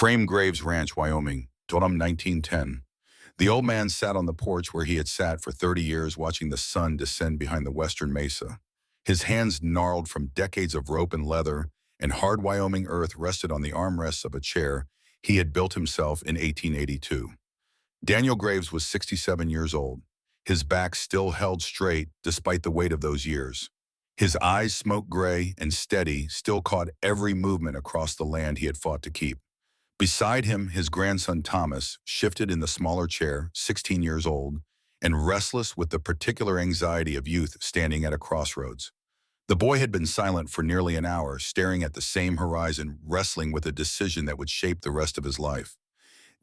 Frame Graves Ranch, Wyoming, Durham, 1910. The old man sat on the porch where he had sat for 30 years watching the sun descend behind the western mesa. His hands gnarled from decades of rope and leather, and hard Wyoming earth rested on the armrests of a chair he had built himself in 1882. Daniel Graves was 67 years old. His back still held straight despite the weight of those years. His eyes, smoke gray and steady, still caught every movement across the land he had fought to keep. Beside him, his grandson Thomas shifted in the smaller chair, 16 years old, and restless with the particular anxiety of youth standing at a crossroads. The boy had been silent for nearly an hour, staring at the same horizon, wrestling with a decision that would shape the rest of his life.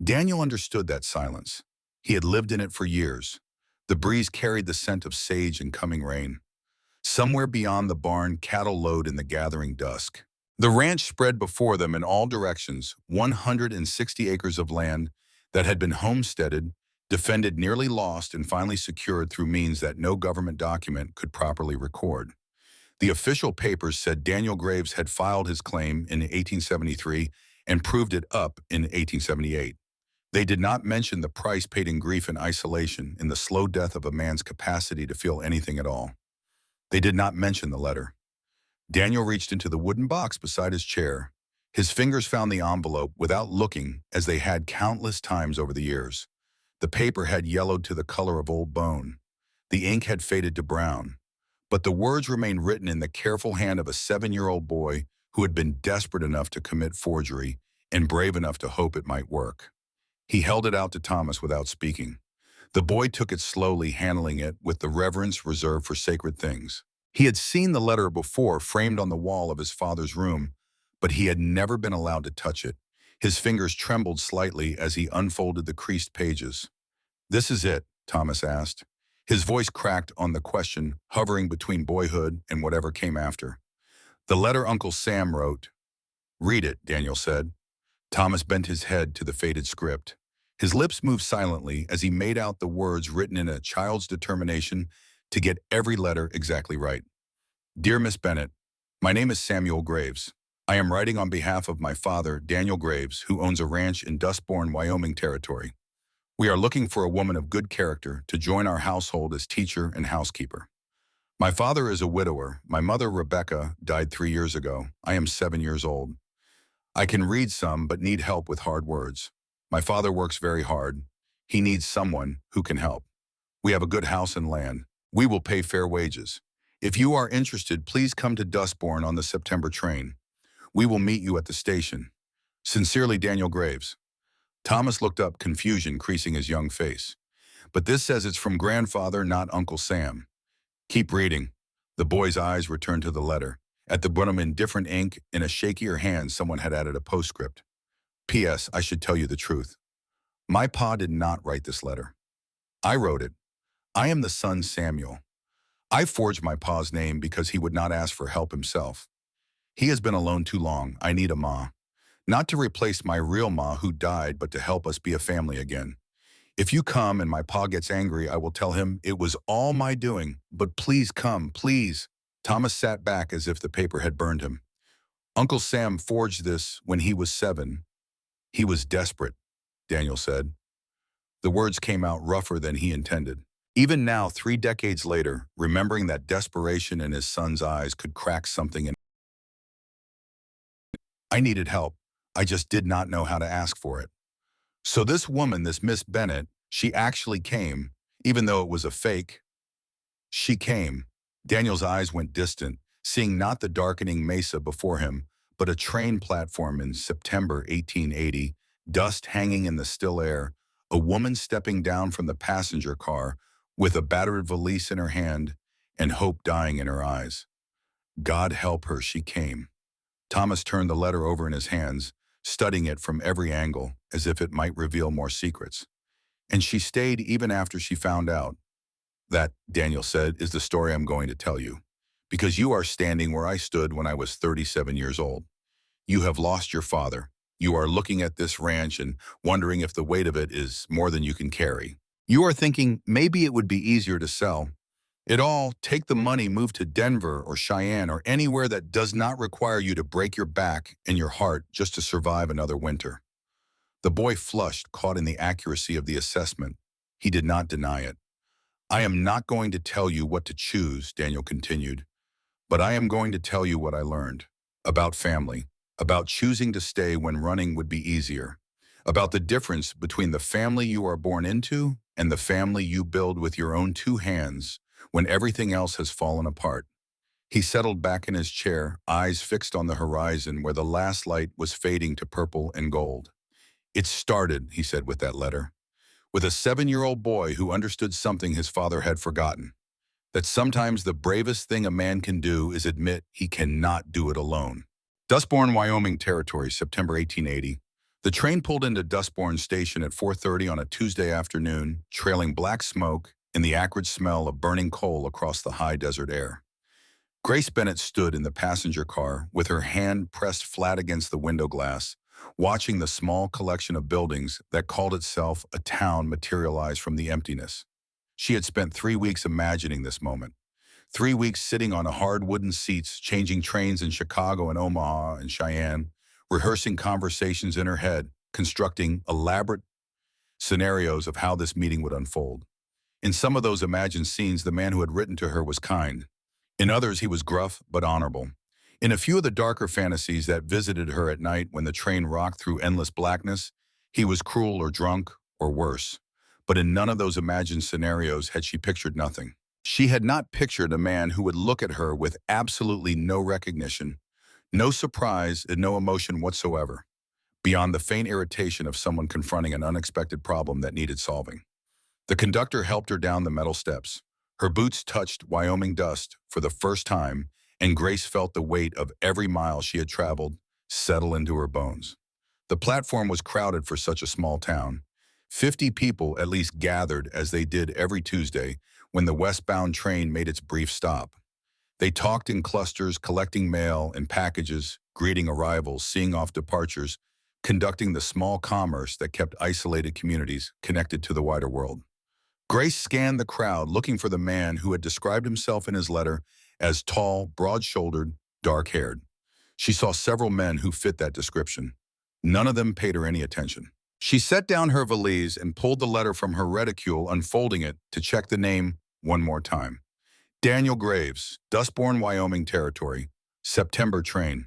Daniel understood that silence. He had lived in it for years. The breeze carried the scent of sage and coming rain. Somewhere beyond the barn, cattle lowed in the gathering dusk. The ranch spread before them in all directions, 160 acres of land that had been homesteaded, defended, nearly lost, and finally secured through means that no government document could properly record. The official papers said Daniel Graves had filed his claim in 1873 and proved it up in 1878. They did not mention the price paid in grief and isolation, in the slow death of a man's capacity to feel anything at all. They did not mention the letter. Daniel reached into the wooden box beside his chair. His fingers found the envelope without looking, as they had countless times over the years. The paper had yellowed to the color of old bone. The ink had faded to brown. But the words remained written in the careful hand of a 7-year-old boy who had been desperate enough to commit forgery and brave enough to hope it might work. He held it out to Thomas without speaking. The boy took it slowly, handling it with the reverence reserved for sacred things. He had seen the letter before, framed on the wall of his father's room, but he had never been allowed to touch it. His fingers trembled slightly as he unfolded the creased pages. "This is it?" Thomas asked. His voice cracked on the question, hovering between boyhood and whatever came after. "The letter Uncle Sam wrote." "Read it," Daniel said. Thomas bent his head to the faded script. His lips moved silently as he made out the words written in a child's determination to get every letter exactly right. "Dear Miss Bennett, my name is Samuel Graves. I am writing on behalf of my father, Daniel Graves, who owns a ranch in Dustbourne, Wyoming territory. We are looking for a woman of good character to join our household as teacher and housekeeper. My father is a widower. My mother, Rebecca, died 3 years ago. I am 7 years old. I can read some, but need help with hard words. My father works very hard. He needs someone who can help. We have a good house and land. We will pay fair wages. If you are interested, please come to Dustbourne on the September train. We will meet you at the station. Sincerely, Daniel Graves." Thomas looked up, confusion creasing his young face. "But this says it's from grandfather, not Uncle Sam." "Keep reading." The boy's eyes returned to the letter. At the bottom, in different ink, in a shakier hand, someone had added a postscript. "P.S. I should tell you the truth. My pa did not write this letter. I wrote it. I am the son Samuel. I forged my pa's name because he would not ask for help himself. He has been alone too long. I need a ma. Not to replace my real ma who died, but to help us be a family again. If you come and my pa gets angry, I will tell him it was all my doing, but please come, please." Thomas sat back as if the paper had burned him. "Uncle Sam forged this when he was 7. He was desperate," Daniel said. The words came out rougher than he intended. Even now, 3 decades later, remembering that desperation in his son's eyes could crack something in. "I needed help. I just did not know how to ask for it. So this woman, this Miss Bennett, she actually came, even though it was a fake. She came." Daniel's eyes went distant, seeing not the darkening mesa before him, but a train platform in September 1880, dust hanging in the still air, a woman stepping down from the passenger car with a battered valise in her hand and hope dying in her eyes. God help her, she came. Thomas turned the letter over in his hands, studying it from every angle, as if it might reveal more secrets. "And she stayed even after she found out. That," Daniel said, "is the story I'm going to tell you. Because you are standing where I stood when I was 37 years old. You have lost your father. You are looking at this ranch and wondering if the weight of it is more than you can carry. You are thinking maybe it would be easier to sell it all, take the money, move to Denver or Cheyenne or anywhere that does not require you to break your back and your heart just to survive another winter. The boy flushed, caught in the accuracy of the assessment. He did not deny it. I am not going to tell you what to choose, Daniel continued, but I am going to tell you what I learned. About family, about choosing to stay when running would be easier, about the difference between the family you are born into and the family you build with your own two hands when everything else has fallen apart. He settled back in his chair, eyes fixed on the horizon where the last light was fading to purple and gold. It started, he said with that letter, with a 7-year-old boy who understood something his father had forgotten, that sometimes the bravest thing a man can do is admit he cannot do it alone. Dustbourne, Wyoming Territory, September 1880. The train pulled into Dustbourne Station at 4:30 on a Tuesday afternoon, trailing black smoke and the acrid smell of burning coal across the high desert air. Grace Bennett stood in the passenger car with her hand pressed flat against the window glass, watching the small collection of buildings that called itself a town materialize from the emptiness. She had spent 3 weeks imagining this moment. 3 weeks sitting on a hard wooden seats, changing trains in Chicago and Omaha and Cheyenne, rehearsing conversations in her head, constructing elaborate scenarios of how this meeting would unfold. In some of those imagined scenes, the man who had written to her was kind. In others, he was gruff but honorable. In a few of the darker fantasies that visited her at night when the train rocked through endless blackness, he was cruel or drunk or worse. But in none of those imagined scenarios had she pictured nothing. She had not pictured a man who would look at her with absolutely no recognition, no surprise, and no emotion whatsoever, beyond the faint irritation of someone confronting an unexpected problem that needed solving. The conductor helped her down the metal steps. Her boots touched Wyoming dust for the first time, and Grace felt the weight of every mile she had traveled settle into her bones. The platform was crowded for such a small town. 50 people at least gathered as they did every Tuesday when the westbound train made its brief stop. They talked in clusters, collecting mail and packages, greeting arrivals, seeing off departures, conducting the small commerce that kept isolated communities connected to the wider world. Grace scanned the crowd, looking for the man who had described himself in his letter as tall, broad-shouldered, dark-haired. She saw several men who fit that description. None of them paid her any attention. She set down her valise and pulled the letter from her reticule, unfolding it to check the name one more time. Daniel Graves, Dustbourne, Wyoming Territory, September train.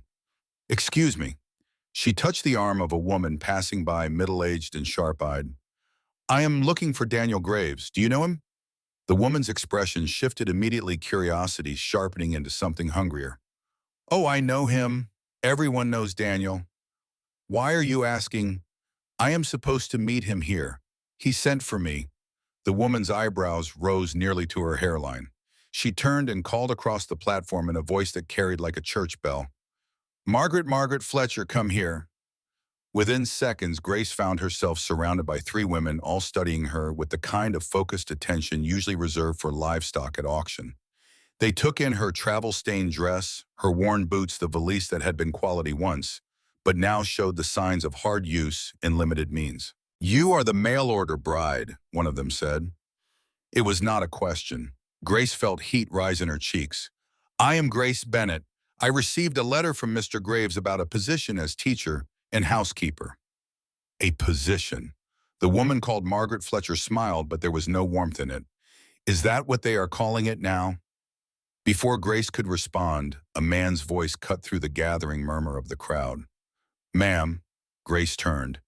Excuse me. She touched the arm of a woman passing by, middle-aged and sharp-eyed. I am looking for Daniel Graves. Do you know him? The woman's expression shifted immediately, curiosity sharpening into something hungrier. Oh, I know him. Everyone knows Daniel. Why are you asking? I am supposed to meet him here. He sent for me. The woman's eyebrows rose nearly to her hairline. She turned and called across the platform in a voice that carried like a church bell. Margaret Fletcher, come here. Within seconds, Grace found herself surrounded by 3 women, all studying her with the kind of focused attention usually reserved for livestock at auction. They took in her travel-stained dress, her worn boots, the valise that had been quality once, but now showed the signs of hard use and limited means. You are the mail-order bride, one of them said. It was not a question. Grace felt heat rise in her cheeks. I am Grace Bennett. I received a letter from Mr. Graves about a position as teacher and housekeeper. A position. The woman called Margaret Fletcher smiled, but there was no warmth in it. Is that what they are calling it now? Before Grace could respond, a man's voice cut through the gathering murmur of the crowd. Ma'am, Grace turned.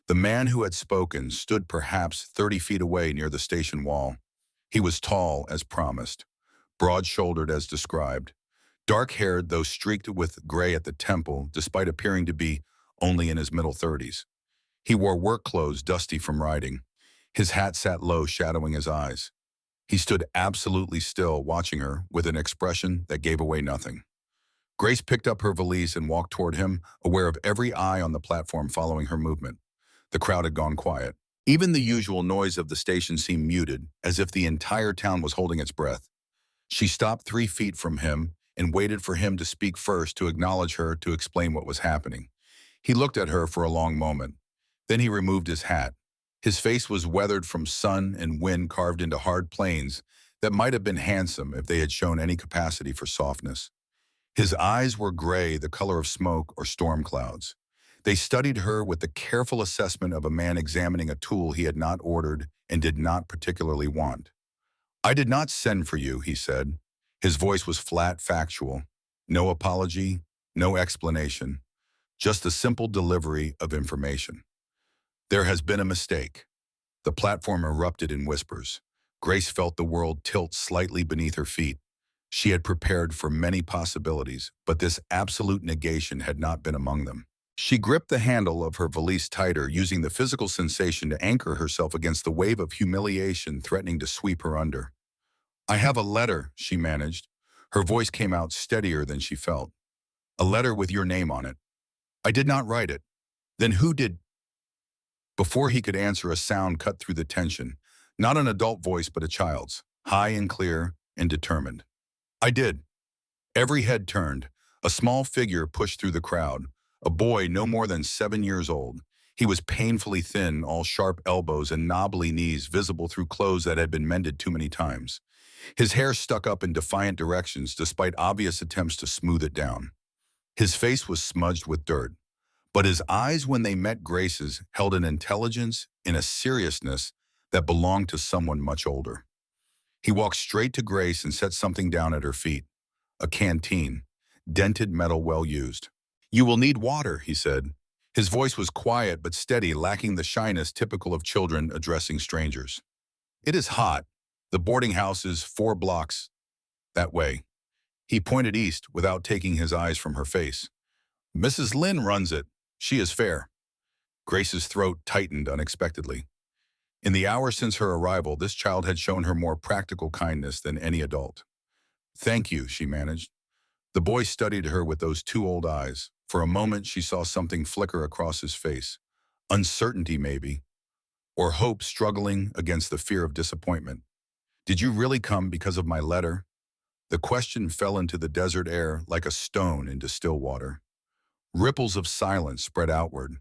The man who had spoken stood perhaps 30 feet away near the station wall. He was tall as promised, broad-shouldered as described, dark-haired though streaked with gray at the temple despite appearing to be only in his middle 30s. He wore work clothes dusty from riding. His hat sat low, shadowing his eyes. He stood absolutely still, watching her with an expression that gave away nothing. Grace picked up her valise and walked toward him, aware of every eye on the platform following her movement. The crowd had gone quiet. Even the usual noise of the station seemed muted, as if the entire town was holding its breath. She stopped 3 feet from him and waited for him to speak first, to acknowledge her, to explain what was happening. He looked at her for a long moment. Then he removed his hat. His face was weathered from sun and wind, carved into hard planes that might have been handsome if they had shown any capacity for softness. His eyes were gray, the color of smoke or storm clouds. They studied her with the careful assessment of a man examining a tool he had not ordered and did not particularly want. "I did not send for you," he said. His voice was flat, factual. No apology, no explanation, just a simple delivery of information. "There has been a mistake." The platform erupted in whispers. Grace felt the world tilt slightly beneath her feet. She had prepared for many possibilities, but this absolute negation had not been among them. She gripped the handle of her valise tighter, using the physical sensation to anchor herself against the wave of humiliation threatening to sweep her under. "I have a letter," she managed. Her voice came out steadier than she felt. "A letter with your name on it." "I did not write it." "Then who did?" Before he could answer, a sound cut through the tension. Not an adult voice, but a child's, high and clear and determined. "I did." Every head turned. A small figure pushed through the crowd. A boy no more than 7 years old. He was painfully thin, all sharp elbows and knobbly knees visible through clothes that had been mended too many times. His hair stuck up in defiant directions despite obvious attempts to smooth it down. His face was smudged with dirt, but his eyes, when they met Grace's, held an intelligence and a seriousness that belonged to someone much older. He walked straight to Grace and set something down at her feet. A canteen, dented metal well used. "You will need water," he said. His voice was quiet but steady, lacking the shyness typical of children addressing strangers. "It is hot. The boarding house is 4 blocks that way." He pointed east without taking his eyes from her face. "Mrs. Lynn runs it. She is fair." Grace's throat tightened unexpectedly. In the hour since her arrival, this child had shown her more practical kindness than any adult. "Thank you," she managed. The boy studied her with those two old eyes. For a moment, she saw something flicker across his face. Uncertainty, maybe, or hope struggling against the fear of disappointment. "Did you really come because of my letter?" The question fell into the desert air like a stone into still water. Ripples of silence spread outward.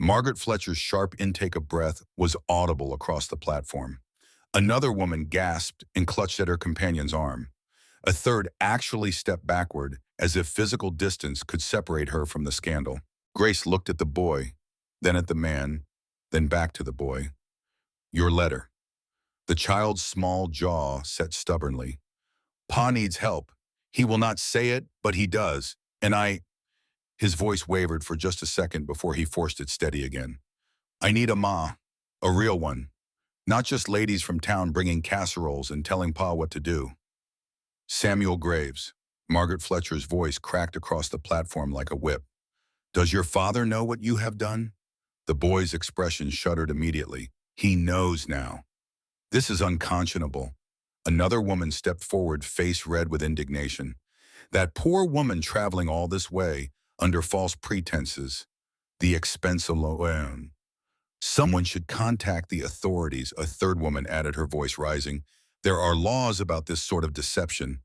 Margaret Fletcher's sharp intake of breath was audible across the platform. Another woman gasped and clutched at her companion's arm. A third actually stepped backward, as if physical distance could separate her from the scandal. Grace looked at the boy, then at the man, then back to the boy. "Your letter." The child's small jaw set stubbornly. "Pa needs help. He will not say it, but he does. And I—" His voice wavered for just a second before he forced it steady again. "I need a ma, a real one. Not just ladies from town bringing casseroles and telling Pa what to do." "Samuel Graves." Margaret Fletcher's voice cracked across the platform like a whip. "Does your father know what you have done?" The boy's expression shuddered immediately. "He knows now." "This is unconscionable." Another woman stepped forward, face red with indignation. "That poor woman traveling all this way, under false pretenses. The expense alone. Someone should contact the authorities," a third woman added, her voice rising. "There are laws about this sort of deception."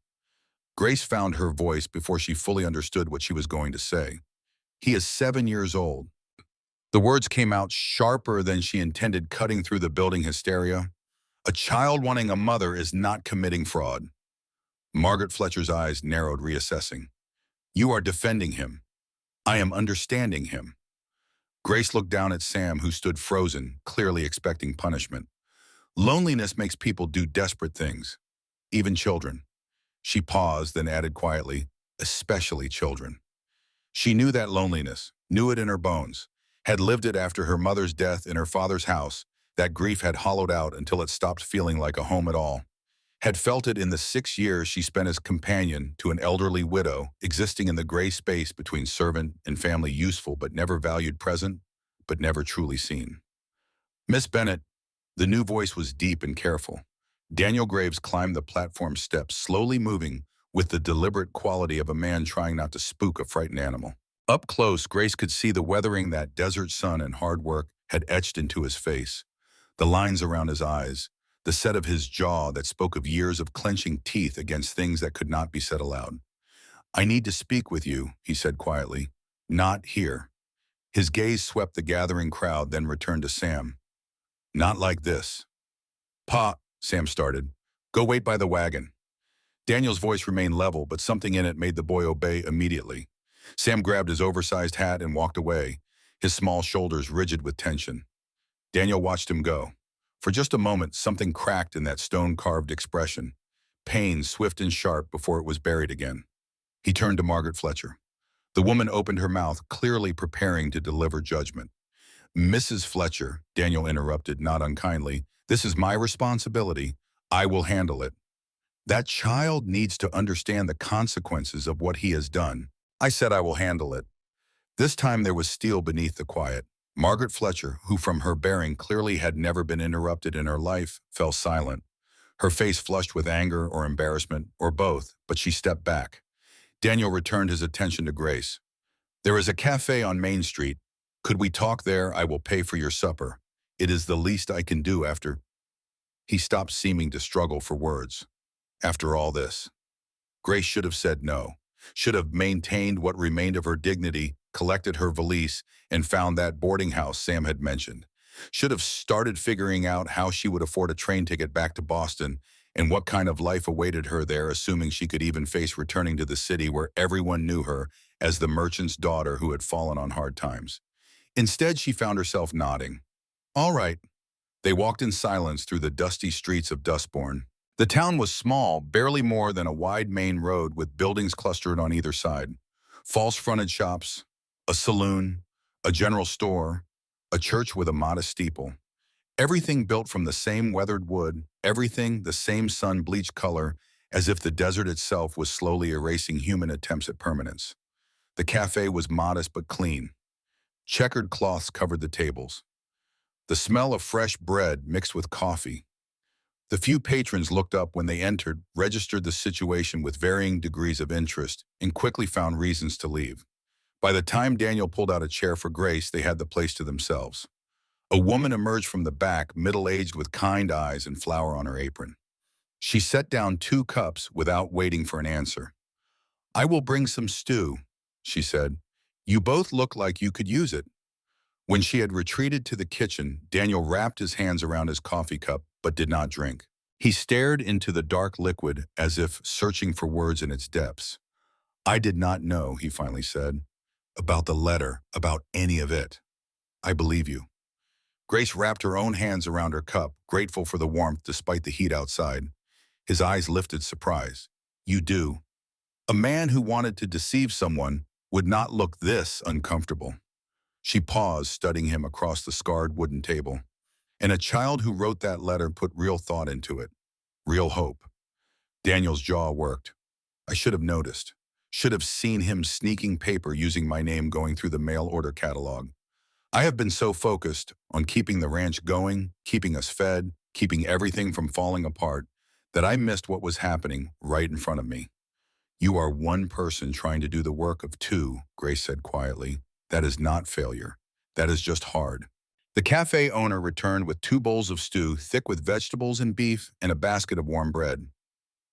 Grace found her voice before she fully understood what she was going to say. "He is 7 years old." The words came out sharper than she intended, cutting through the building hysteria. "A child wanting a mother is not committing fraud." Margaret Fletcher's eyes narrowed, reassessing. "You are defending him." "I am understanding him." Grace looked down at Sam, who stood frozen, clearly expecting punishment. "Loneliness makes people do desperate things, even children." She paused, then added quietly, "Especially children." She knew that loneliness, knew it in her bones, had lived it after her mother's death in her father's house. That grief had hollowed out until it stopped feeling like a home at all. Had felt it in the 6 years she spent as companion to an elderly widow, existing in the gray space between servant and family, useful but never valued, present but never truly seen. "Miss Bennett." The new voice was deep and careful. Daniel Graves climbed the platform steps, slowly moving with the deliberate quality of a man trying not to spook a frightened animal. Up close, Grace could see the weathering that desert sun and hard work had etched into his face. The lines around his eyes, the set of his jaw that spoke of years of clenching teeth against things that could not be said aloud. "I need to speak with you," he said quietly. "Not here." His gaze swept the gathering crowd, then returned to Sam. "Not like this." "Pa," Sam started. "Go wait by the wagon." Daniel's voice remained level, but something in it made the boy obey immediately. Sam grabbed his oversized hat and walked away. his small shoulders rigid with tension. Daniel watched him go. For just a moment, something cracked in that stone-carved expression. Pain swift and sharp before it was buried again. He turned to Margaret Fletcher. The woman opened her mouth, clearly preparing to deliver judgment. Mrs. Fletcher, Daniel interrupted, not unkindly, this is my responsibility. I will handle it. That child needs to understand the consequences of what he has done. I said I will handle it. This time there was steel beneath the quiet. Margaret Fletcher, who from her bearing clearly had never been interrupted in her life, fell silent. Her face flushed with anger or embarrassment, or both, but she stepped back. Daniel returned his attention to Grace. There is a cafe on Main Street. Could we talk there? I will pay for your supper. It is the least I can do after. He stopped seeming to struggle for words. After all this. Grace should have said no, should have maintained what remained of her dignity, collected her valise, and found that boarding house Sam had mentioned. Should have started figuring out how she would afford a train ticket back to Boston and what kind of life awaited her there, assuming she could even face returning to the city where everyone knew her as the merchant's daughter who had fallen on hard times. Instead, she found herself nodding. All right. They walked in silence through the dusty streets of Dustbourne. The town was small, barely more than a wide main road with buildings clustered on either side. False-fronted shops, a saloon, a general store, a church with a modest steeple. Everything built from the same weathered wood, everything the same sun-bleached color, as if the desert itself was slowly erasing human attempts at permanence. The cafe was modest but clean. Checkered cloths covered the tables. The smell of fresh bread mixed with coffee. The few patrons looked up when they entered, registered the situation with varying degrees of interest, and quickly found reasons to leave. By the time Daniel pulled out a chair for Grace, they had the place to themselves. A woman emerged from the back, middle-aged with kind eyes and flour on her apron. She set down 2 cups without waiting for an answer. I will bring some stew, she said. You both look like you could use it. When she had retreated to the kitchen, Daniel wrapped his hands around his coffee cup but did not drink. He stared into the dark liquid as if searching for words in its depths. I did not know, he finally said, about the letter, about any of it. I believe you. Grace wrapped her own hands around her cup, grateful for the warmth despite the heat outside. His eyes lifted surprise. You do. A man who wanted to deceive someone would not look this uncomfortable. She paused, studying him across the scarred wooden table. And a child who wrote that letter put real thought into it. Real hope. Daniel's jaw worked. I should have noticed. Should have seen him sneaking paper using my name going through the mail order catalog. I have been so focused on keeping the ranch going, keeping us fed, keeping everything from falling apart, that I missed what was happening right in front of me. You are one person trying to do the work of 2, Grace said quietly. That is not failure. That is just hard. The cafe owner returned with 2 bowls of stew, thick with vegetables and beef, and a basket of warm bread.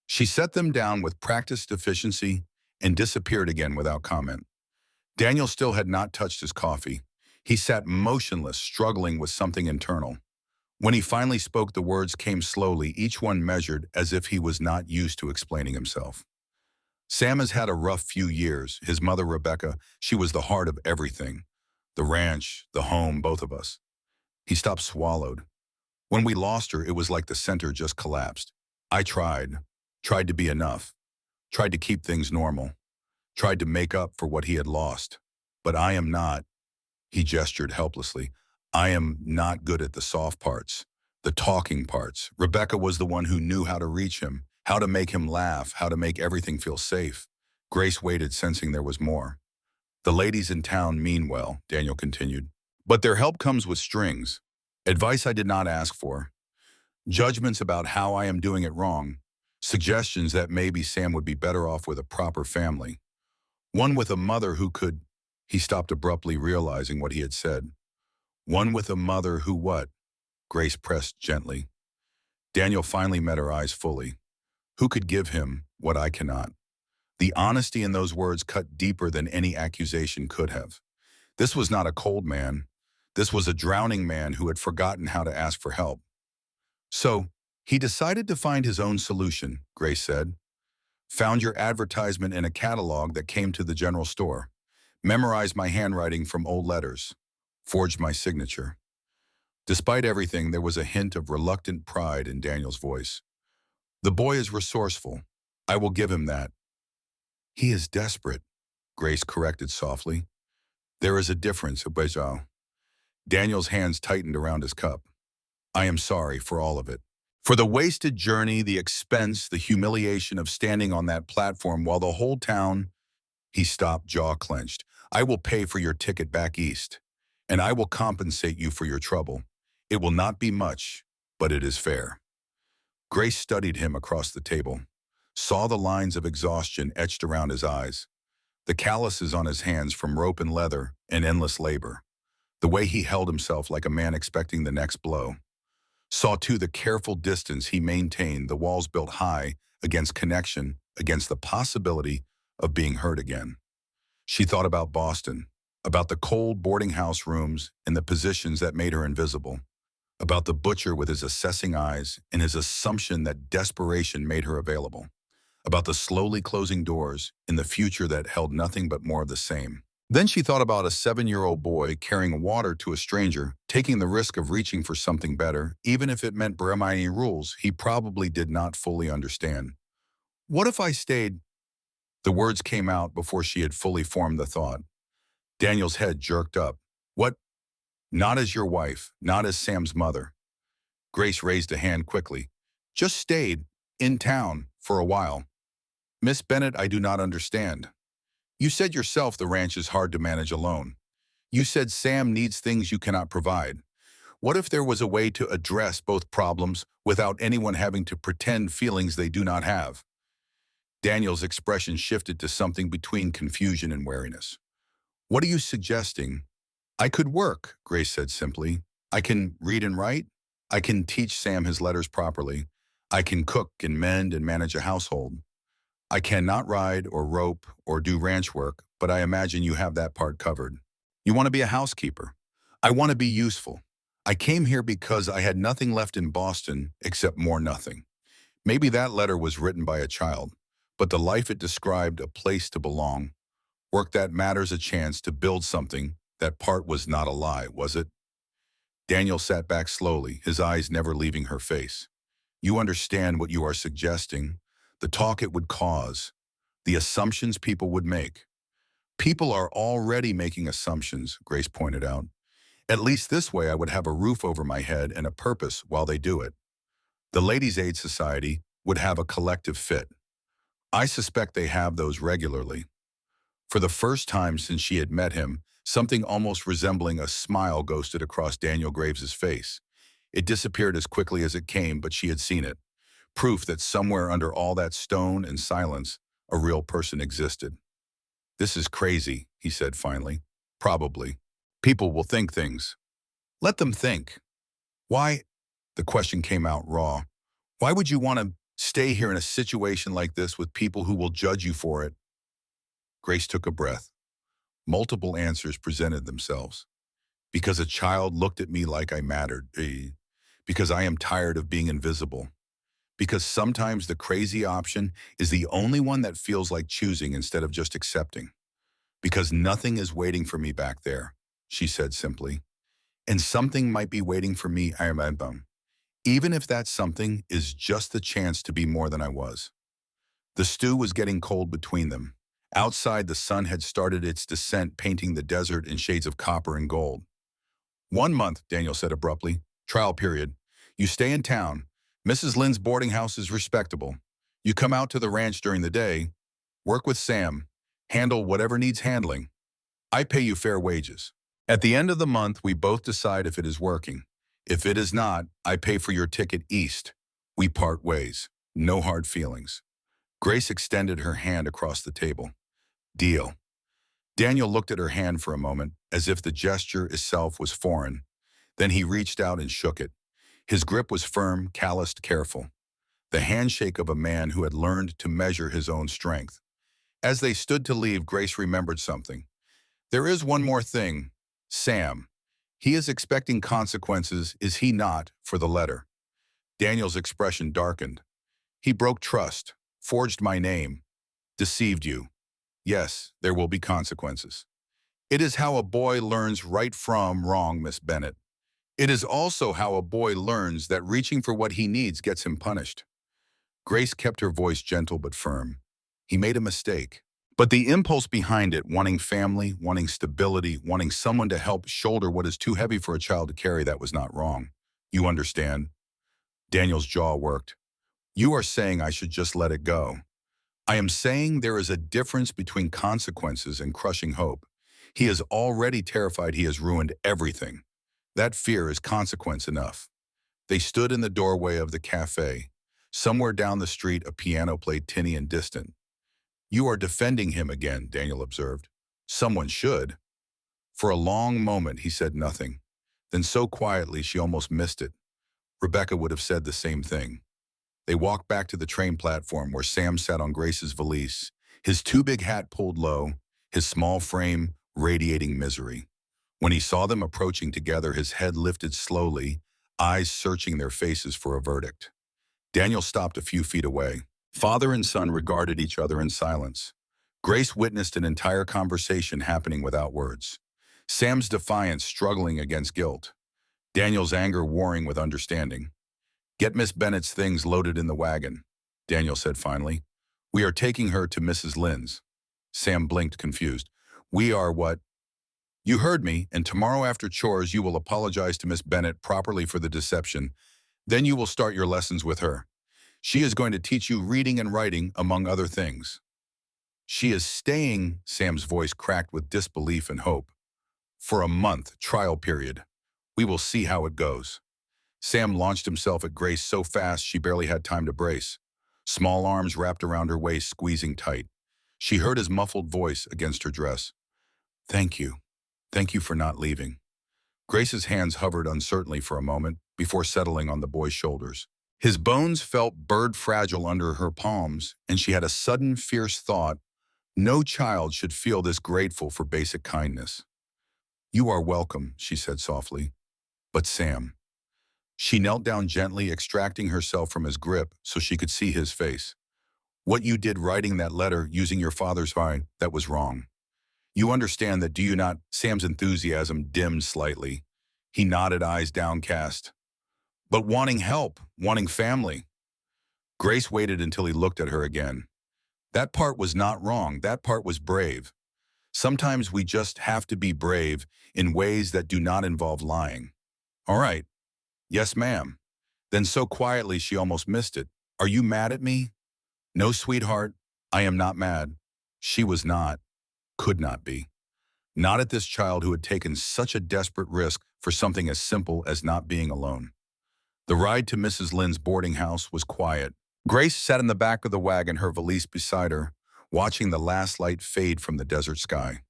She set them down with practiced efficiency and disappeared again without comment. Daniel still had not touched his coffee. He sat motionless, struggling with something internal. When he finally spoke, the words came slowly, each one measured as if he was not used to explaining himself. Sam has had a rough few years. His mother, Rebecca, she was the heart of everything. The ranch, the home, both of us. He stopped, swallowed. When we lost her, it was like the center just collapsed. I tried to be enough, tried to keep things normal, tried to make up for what he had lost. But I am not, he gestured helplessly, I am not good at the soft parts, the talking parts. Rebecca was the one who knew how to reach him, how to make him laugh, how to make everything feel safe. Grace waited, sensing there was more. The ladies in town mean well, Daniel continued. But their help comes with strings. Advice I did not ask for. Judgments about how I am doing it wrong. Suggestions that maybe Sam would be better off with a proper family. One with a mother who could... He stopped abruptly, realizing what he had said. One with a mother who what? Grace pressed gently. Daniel finally met her eyes fully. Who could give him what I cannot? The honesty in those words cut deeper than any accusation could have. This was not a cold man. This was a drowning man who had forgotten how to ask for help. So, he decided to find his own solution, Grace said. Found your advertisement in a catalog that came to the general store. Memorized my handwriting from old letters. forged my signature. Despite everything, there was a hint of reluctant pride in Daniel's voice. The boy is resourceful. I will give him that. He is desperate, Grace corrected softly. There is a difference, Ubezal. Daniel's hands tightened around his cup. I am sorry for all of it. For the wasted journey, the expense, the humiliation of standing on that platform while the whole town. He stopped, jaw clenched. I will pay for your ticket back east, and I will compensate you for your trouble. It will not be much, but it is fair. Grace studied him across the table, saw the lines of exhaustion etched around his eyes, the calluses on his hands from rope and leather and endless labor, the way he held himself like a man expecting the next blow. Saw too the careful distance he maintained, the walls built high against connection, against the possibility of being hurt again. She thought about Boston, about the cold boarding house rooms and the positions that made her invisible, about the butcher with his assessing eyes and his assumption that desperation made her available, about the slowly closing doors in the future that held nothing but more of the same. Then she thought about a 7-year-old boy carrying water to a stranger, taking the risk of reaching for something better, even if it meant Brahmini rules he probably did not fully understand. What if I stayed? The words came out before she had fully formed the thought. Daniel's head jerked up. What? Not as your wife, not as Sam's mother. Grace raised a hand quickly. Just stayed, in town, for a while. Miss Bennett, I do not understand. You said yourself the ranch is hard to manage alone. You said Sam needs things you cannot provide. What if there was a way to address both problems without anyone having to pretend feelings they do not have? Daniel's expression shifted to something between confusion and wariness. What are you suggesting? I could work, Grace said simply. I can read and write. I can teach Sam his letters properly. I can cook and mend and manage a household. I cannot ride or rope or do ranch work, but I imagine you have that part covered. You want to be a housekeeper. I want to be useful. I came here because I had nothing left in Boston except more nothing. Maybe that letter was written by a child, but the life it described, a place to belong, work that matters, a chance to build something. That part was not a lie, was it? Daniel sat back slowly, his eyes never leaving her face. You understand what you are suggesting, the talk it would cause, the assumptions people would make. People are already making assumptions, Grace pointed out. At least this way I would have a roof over my head and a purpose while they do it. The Ladies' Aid Society would have a collective fit. I suspect they have those regularly. For the first time since she had met him, something almost resembling a smile ghosted across Daniel Graves's face. It disappeared as quickly as it came, but she had seen it. Proof that somewhere under all that stone and silence, a real person existed. This is crazy, he said finally. Probably. People will think things. Let them think. Why? The question came out raw. Why would you want to stay here in a situation like this with people who will judge you for it? Grace took a breath. Multiple answers presented themselves. Because a child looked at me like I mattered. Because I am tired of being invisible. Because sometimes the crazy option is the only one that feels like choosing instead of just accepting. Because nothing is waiting for me back there, she said simply. And something might be waiting for me, even if that something is just the chance to be more than I was. The stew was getting cold between them. Outside, the sun had started its descent, painting the desert in shades of copper and gold. 1 month, Daniel said abruptly. Trial period. You stay in town. Mrs. Lynn's boarding house is respectable. You come out to the ranch during the day, work with Sam, handle whatever needs handling. I pay you fair wages. At the end of the month, we both decide if it is working. If it is not, I pay for your ticket east. We part ways. No hard feelings. Grace extended her hand across the table. Deal. Daniel looked at her hand for a moment, as if the gesture itself was foreign. Then he reached out and shook it. His grip was firm, calloused, careful. The handshake of a man who had learned to measure his own strength. As they stood to leave, Grace remembered something. There is one more thing. Sam. He is expecting consequences, is he not, for the letter? Daniel's expression darkened. He broke trust, forged my name, deceived you. Yes, there will be consequences. It is how a boy learns right from wrong, Miss Bennet. It is also how a boy learns that reaching for what he needs gets him punished. Grace kept her voice gentle but firm. He made a mistake. But the impulse behind it, wanting family, wanting stability, wanting someone to help shoulder what is too heavy for a child to carry, that was not wrong. You understand? Daniel's jaw worked. You are saying I should just let it go. I am saying there is a difference between consequences and crushing hope. He is already terrified he has ruined everything. That fear is consequence enough. They stood in the doorway of the cafe. Somewhere down the street, a piano played tinny and distant. You are defending him again, Daniel observed. Someone should. For a long moment, he said nothing. Then so quietly, she almost missed it. Rebecca would have said the same thing. They walked back to the train platform where Sam sat on Grace's valise, his too big hat pulled low, his small frame radiating misery. When he saw them approaching together, his head lifted slowly, eyes searching their faces for a verdict. Daniel stopped a few feet away. Father and son regarded each other in silence. Grace witnessed an entire conversation happening without words. Sam's defiance struggling against guilt. Daniel's anger warring with understanding. Get Miss Bennet's things loaded in the wagon, Daniel said finally. We are taking her to Mrs. Lynn's. Sam blinked, confused. We are what? You heard me, and tomorrow after chores you will apologize to Miss Bennet properly for the deception. Then you will start your lessons with her. She is going to teach you reading and writing, among other things. She is staying, Sam's voice cracked with disbelief and hope. For a month, trial period. We will see how it goes. Sam launched himself at Grace so fast she barely had time to brace. Small arms wrapped around her waist, squeezing tight. She heard his muffled voice against her dress. Thank you. Thank you for not leaving. Grace's hands hovered uncertainly for a moment before settling on the boy's shoulders. His bones felt bird-fragile under her palms, and she had a sudden, fierce thought. No child should feel this grateful for basic kindness. You are welcome, she said softly. But Sam. She knelt down gently, extracting herself from his grip so she could see his face. What you did writing that letter using your father's vine, that was wrong. You understand that, do you not? Sam's enthusiasm dimmed slightly. He nodded, eyes downcast. But wanting help, wanting family. Grace waited until he looked at her again. That part was not wrong. That part was brave. Sometimes we just have to be brave in ways that do not involve lying. All right. Yes, ma'am. Then so quietly she almost missed it. Are you mad at me? No, sweetheart. I am not mad. She was not. Could not be. Not at this child who had taken such a desperate risk for something as simple as not being alone. The ride to Mrs. Lynn's boarding house was quiet. Grace sat in the back of the wagon, her valise beside her, watching the last light fade from the desert sky.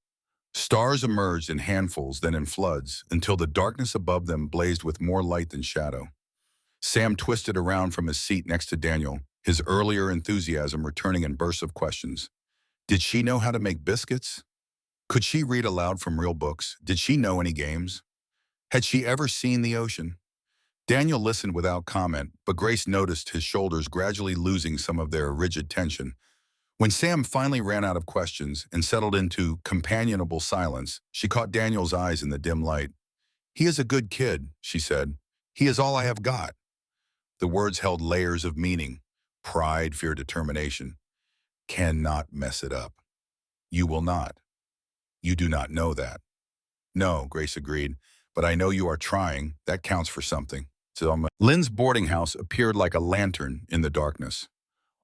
Stars emerged in handfuls, then in floods, until the darkness above them blazed with more light than shadow. Sam twisted around from his seat next to Daniel, his earlier enthusiasm returning in bursts of questions. Did she know how to make biscuits? Could she read aloud from real books? Did she know any games? Had she ever seen the ocean? Daniel listened without comment, but Grace noticed his shoulders gradually losing some of their rigid tension. When Sam finally ran out of questions and settled into companionable silence, she caught Daniel's eyes in the dim light. He is a good kid, she said. He is all I have got. The words held layers of meaning. Pride, fear, determination. Cannot mess it up. You will not. You do not know that. No, Grace agreed, but I know you are trying. That counts for something. Lynn's boarding house appeared like a lantern in the darkness.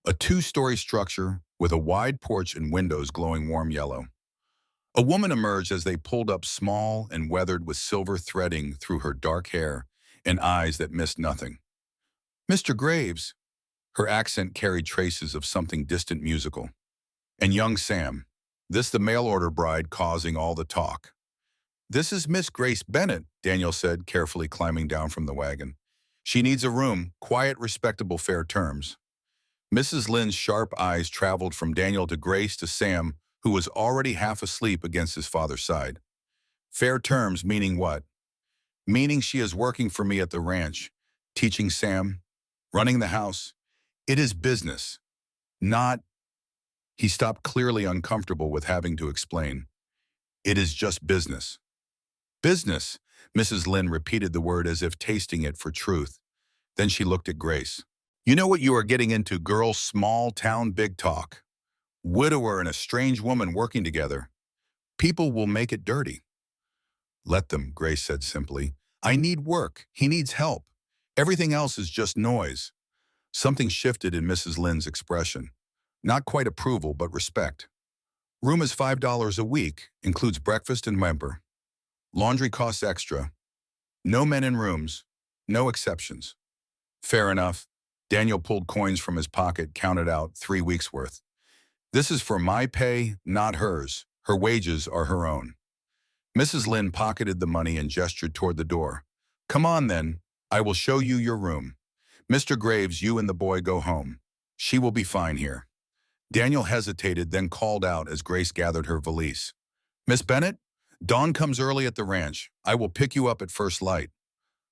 A two-story structure with a wide porch and windows glowing warm yellow. A woman emerged as they pulled up, small and weathered with silver threading through her dark hair and eyes that missed nothing. Mr. Graves. Her accent carried traces of something distant musical. And young Sam. This the mail-order bride causing all the talk. This is Miss Grace Bennet, Daniel said, carefully climbing down from the wagon. She needs a room, quiet, respectable, fair terms. Mrs. Lynn's sharp eyes traveled from Daniel to Grace to Sam, who was already half asleep against his father's side. Fair terms meaning what? Meaning she is working for me at the ranch, teaching Sam, running the house. It is business, not... He stopped, clearly uncomfortable with having to explain. It is just business. Business. Mrs. Lynn repeated the word as if tasting it for truth. Then she looked at Grace. You know what you are getting into, girl, small town big talk. Widower and a strange woman working together. People will make it dirty. Let them, Grace said simply. I need work. He needs help. Everything else is just noise. Something shifted in Mrs. Lynn's expression. Not quite approval, but respect. Room is $5 a week, includes breakfast and member. Laundry costs extra. No men in rooms. No exceptions. Fair enough. Daniel pulled coins from his pocket, counted out 3 weeks' worth. This is for my pay, not hers. Her wages are her own. Mrs. Lynn pocketed the money and gestured toward the door. Come on then, I will show you your room. Mr. Graves, you and the boy go home. She will be fine here. Daniel hesitated, then called out as Grace gathered her valise. Miss Bennett, Dawn comes early at the ranch. I will pick you up at first light.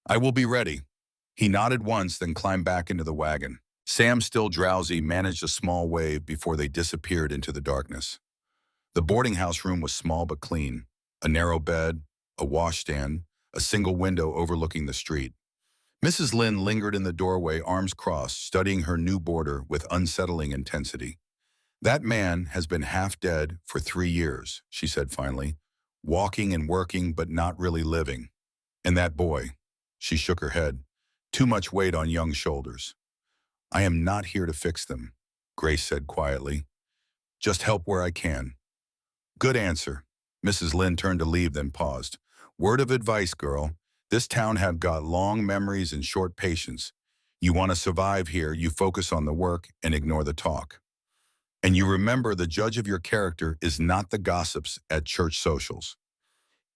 I will be ready. He nodded once, then climbed back into the wagon. Sam, still drowsy, managed a small wave before they disappeared into the darkness. The boarding house room was small but clean. A narrow bed, a washstand, a single window overlooking the street. Mrs. Lynn lingered in the doorway, arms crossed, studying her new boarder with unsettling intensity. That man has been half dead for 3 years, she said finally, walking and working but not really living. And that boy, she shook her head, too much weight on young shoulders. I am not here to fix them, Grace said quietly. Just help where I can. Good answer. Mrs. Lynn turned to leave, then paused. Word of advice, girl. This town have got long memories and short patience. You want to survive here, you focus on the work and ignore the talk. And you remember the judge of your character is not the gossips at church socials.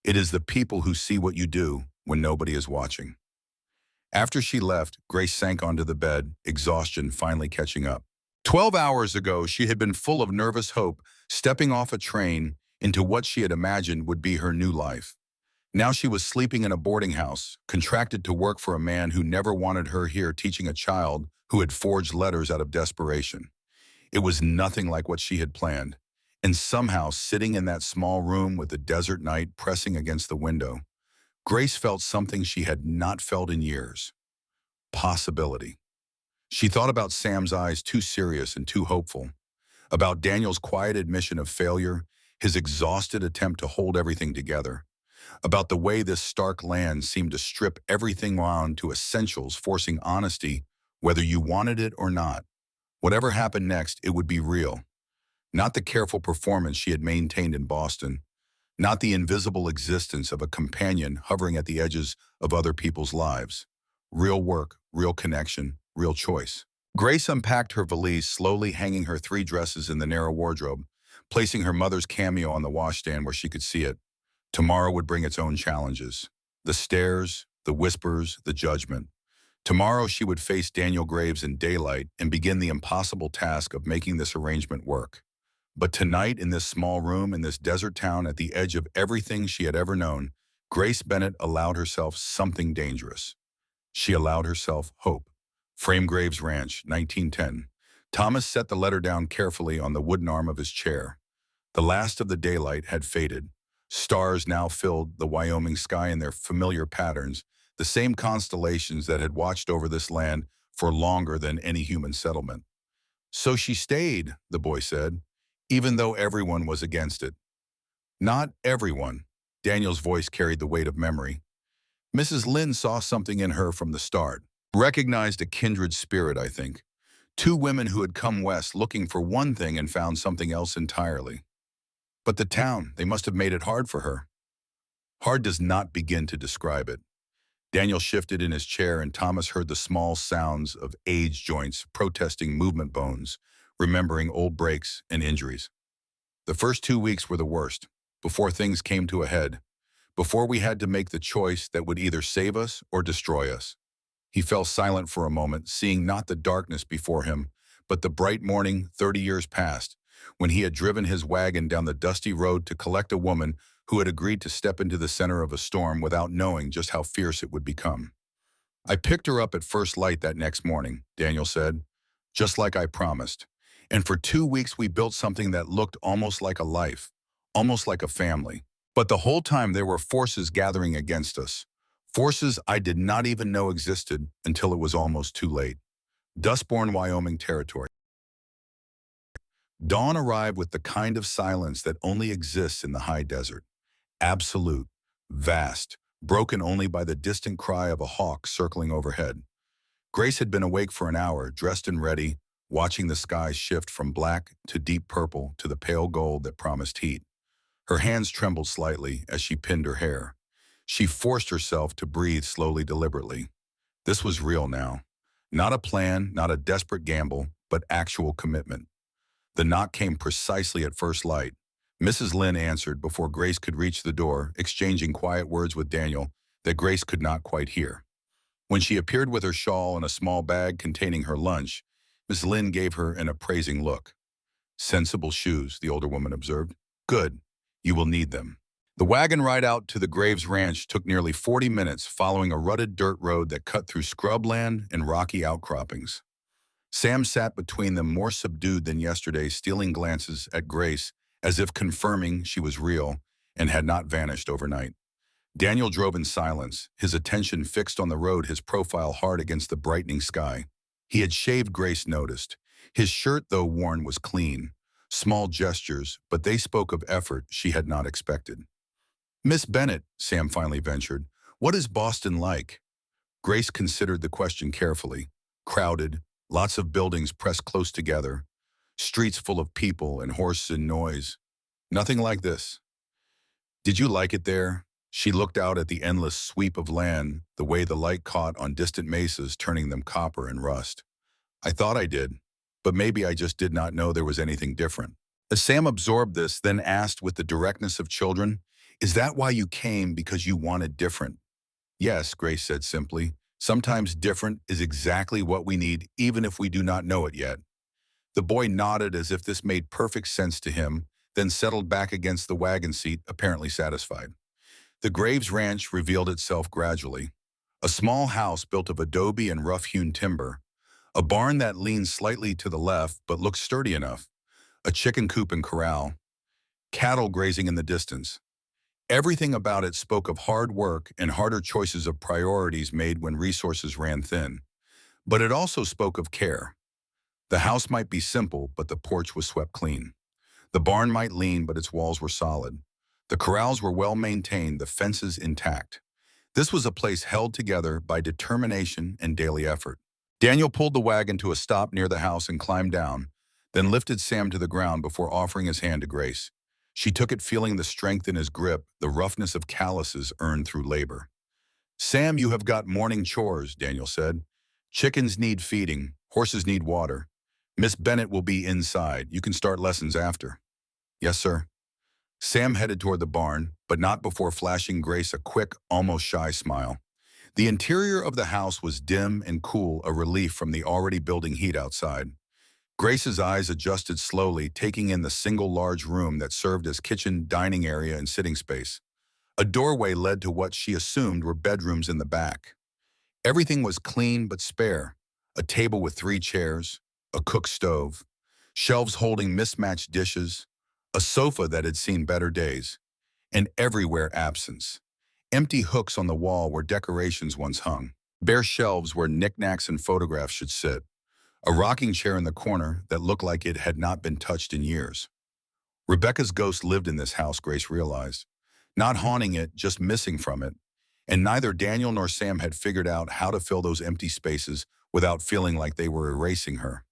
It is the people who see what you do when nobody is watching. After she left, Grace sank onto the bed, exhaustion finally catching up. 12 hours ago, she had been full of nervous hope, stepping off a train into what she had imagined would be her new life. Now she was sleeping in a boarding house, contracted to work for a man who never wanted her here, teaching a child who had forged letters out of desperation. It was nothing like what she had planned. And somehow, sitting in that small room with the desert night pressing against the window, Grace felt something she had not felt in years. Possibility. She thought about Sam's eyes, too serious and too hopeful, about Daniel's quiet admission of failure, his exhausted attempt to hold everything together, about the way this stark land seemed to strip everything down to essentials, forcing honesty, whether you wanted it or not. Whatever happened next, it would be real. Not the careful performance she had maintained in Boston, not the invisible existence of a companion hovering at the edges of other people's lives. Real work, real connection, real choice. Grace unpacked her valise, slowly hanging her 3 dresses in the narrow wardrobe, placing her mother's cameo on the washstand where she could see it. Tomorrow would bring its own challenges. The stares, the whispers, the judgment. Tomorrow she would face Daniel Graves in daylight and begin the impossible task of making this arrangement work. But tonight, in this small room in this desert town at the edge of everything she had ever known, Grace Bennett allowed herself something dangerous. She allowed herself hope. Frame Graves Ranch, 1910. Thomas set the letter down carefully on the wooden arm of his chair. The last of the daylight had faded. Stars now filled the Wyoming sky in their familiar patterns, the same constellations that had watched over this land for longer than any human settlement. So she stayed, the boy said, even though everyone was against it. Not everyone. Daniel's voice carried the weight of memory. Mrs. Lynn saw something in her from the start. Recognized a kindred spirit, I think. 2 women who had come west looking for one thing and found something else entirely. But the town, they must have made it hard for her. Hard does not begin to describe it. Daniel shifted in his chair and Thomas heard the small sounds of age joints protesting movement bones, remembering old breaks and injuries. The first 2 weeks were the worst, before things came to a head, before we had to make the choice that would either save us or destroy us. He fell silent for a moment, seeing not the darkness before him, but the bright morning 30 years past, when he had driven his wagon down the dusty road to collect a woman who had agreed to step into the center of a storm without knowing just how fierce it would become. I picked her up at first light that next morning, Daniel said, just like I promised. And for 2 weeks we built something that looked almost like a life, almost like a family. But the whole time there were forces gathering against us. Forces I did not even know existed until it was almost too late. Dustborn Wyoming territory. Dawn arrived with the kind of silence that only exists in the high desert. Absolute, vast, broken only by the distant cry of a hawk circling overhead. Grace had been awake for an hour, dressed and ready, watching the sky shift from black to deep purple to the pale gold that promised heat. Her hands trembled slightly as she pinned her hair. She forced herself to breathe slowly, deliberately. This was real now. Not a plan, not a desperate gamble, but actual commitment. The knock came precisely at first light. Mrs. Lynn answered before Grace could reach the door, exchanging quiet words with Daniel that Grace could not quite hear. When she appeared with her shawl and a small bag containing her lunch, Miss Lynn gave her an appraising look. "Sensible shoes," the older woman observed. "Good. You will need them." The wagon ride out to the Graves Ranch took nearly 40 minutes, following a rutted dirt road that cut through scrubland and rocky outcroppings. Sam sat between them, more subdued than yesterday, stealing glances at Grace as if confirming she was real and had not vanished overnight. Daniel drove in silence, his attention fixed on the road, his profile hard against the brightening sky. He had shaved, Grace noticed. His shirt, though worn, was clean. Small gestures, but they spoke of effort she had not expected. "Miss Bennett," Sam finally ventured, "what is Boston like?" Grace considered the question carefully. Crowded, lots of buildings pressed close together, streets full of people and horses and noise. Nothing like this. "Did you like it there?" She looked out at the endless sweep of land, the way the light caught on distant mesas, turning them copper and rust. "I thought I did, but maybe I just did not know there was anything different." As Sam absorbed this, then asked with the directness of children, "Is that why you came, because you wanted different?" "Yes," Grace said simply. "Sometimes different is exactly what we need, even if we do not know it yet." The boy nodded as if this made perfect sense to him, then settled back against the wagon seat, apparently satisfied. The Graves Ranch revealed itself gradually. A small house built of adobe and rough-hewn timber, a barn that leaned slightly to the left but looked sturdy enough, a chicken coop and corral, cattle grazing in the distance. Everything about it spoke of hard work and harder choices of priorities made when resources ran thin. But it also spoke of care. The house might be simple, but the porch was swept clean. The barn might lean, but its walls were solid. The corrals were well maintained, the fences intact. This was a place held together by determination and daily effort. Daniel pulled the wagon to a stop near the house and climbed down, then lifted Sam to the ground before offering his hand to Grace. She took it, feeling the strength in his grip, the roughness of calluses earned through labor. "Sam, you have got morning chores," Daniel said. "Chickens need feeding, horses need water. Miss Bennett will be inside. You can start lessons after." "Yes, sir." Sam headed toward the barn, but not before flashing Grace a quick, almost shy smile. The interior of the house was dim and cool, a relief from the already building heat outside. Grace's eyes adjusted slowly, taking in the single large room that served as kitchen, dining area, and sitting space. A doorway led to what she assumed were bedrooms in the back. Everything was clean but spare. A table with 3 chairs, a cook stove, shelves holding mismatched dishes, a sofa that had seen better days, and everywhere absence. Empty hooks on the wall where decorations once hung. Bare shelves where knickknacks and photographs should sit. A rocking chair in the corner that looked like it had not been touched in years. Rebecca's ghost lived in this house, Grace realized. Not haunting it, just missing from it. And neither Daniel nor Sam had figured out how to fill those empty spaces without feeling like they were erasing her.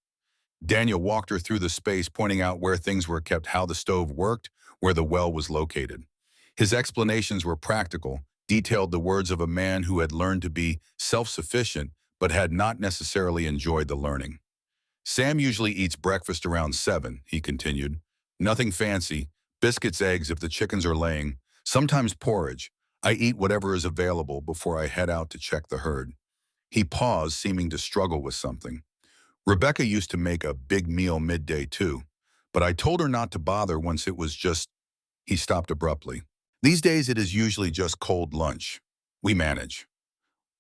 Daniel walked her through the space, pointing out where things were kept, how the stove worked, where the well was located. His explanations were practical, detailed the words of a man who had learned to be self-sufficient but had not necessarily enjoyed the learning. "Sam usually eats breakfast around 7, he continued. "Nothing fancy, biscuits, eggs if the chickens are laying, sometimes porridge. I eat whatever is available before I head out to check the herd." He paused, seeming to struggle with something. "Rebecca used to make a big meal midday too, but I told her not to bother once it was just—" He stopped abruptly. "These days it is usually just cold lunch. We manage."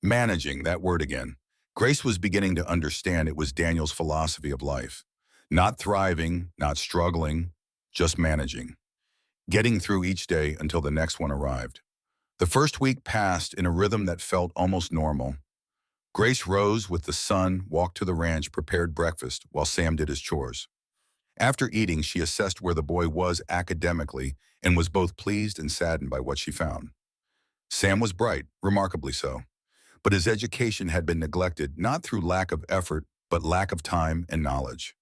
Managing, that word again. Grace was beginning to understand it was Daniel's philosophy of life. Not thriving, not struggling, just managing. getting through each day until the next one arrived. The first week passed in a rhythm that felt almost normal. Grace rose with the sun, walked to the ranch, prepared breakfast while Sam did his chores. After eating, she assessed where the boy was academically and was both pleased and saddened by what she found. Sam was bright, remarkably so, but his education had been neglected not through lack of effort, but lack of time and knowledge.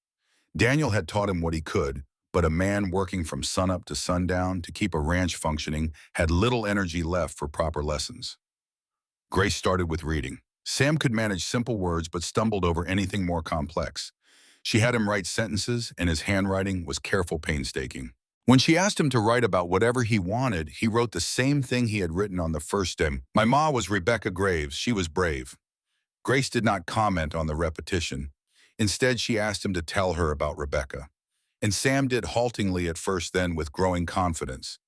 Daniel had taught him what he could, but a man working from sunup to sundown to keep a ranch functioning had little energy left for proper lessons. Grace started with reading. Sam could manage simple words but stumbled over anything more complex. She had him write sentences, and his handwriting was careful, painstaking. When she asked him to write about whatever he wanted, he wrote the same thing he had written on the first day. My ma was Rebecca Graves. She was brave. Grace did not comment on the repetition. Instead, she asked him to tell her about Rebecca. And Sam did, haltingly at first, then with growing confidence.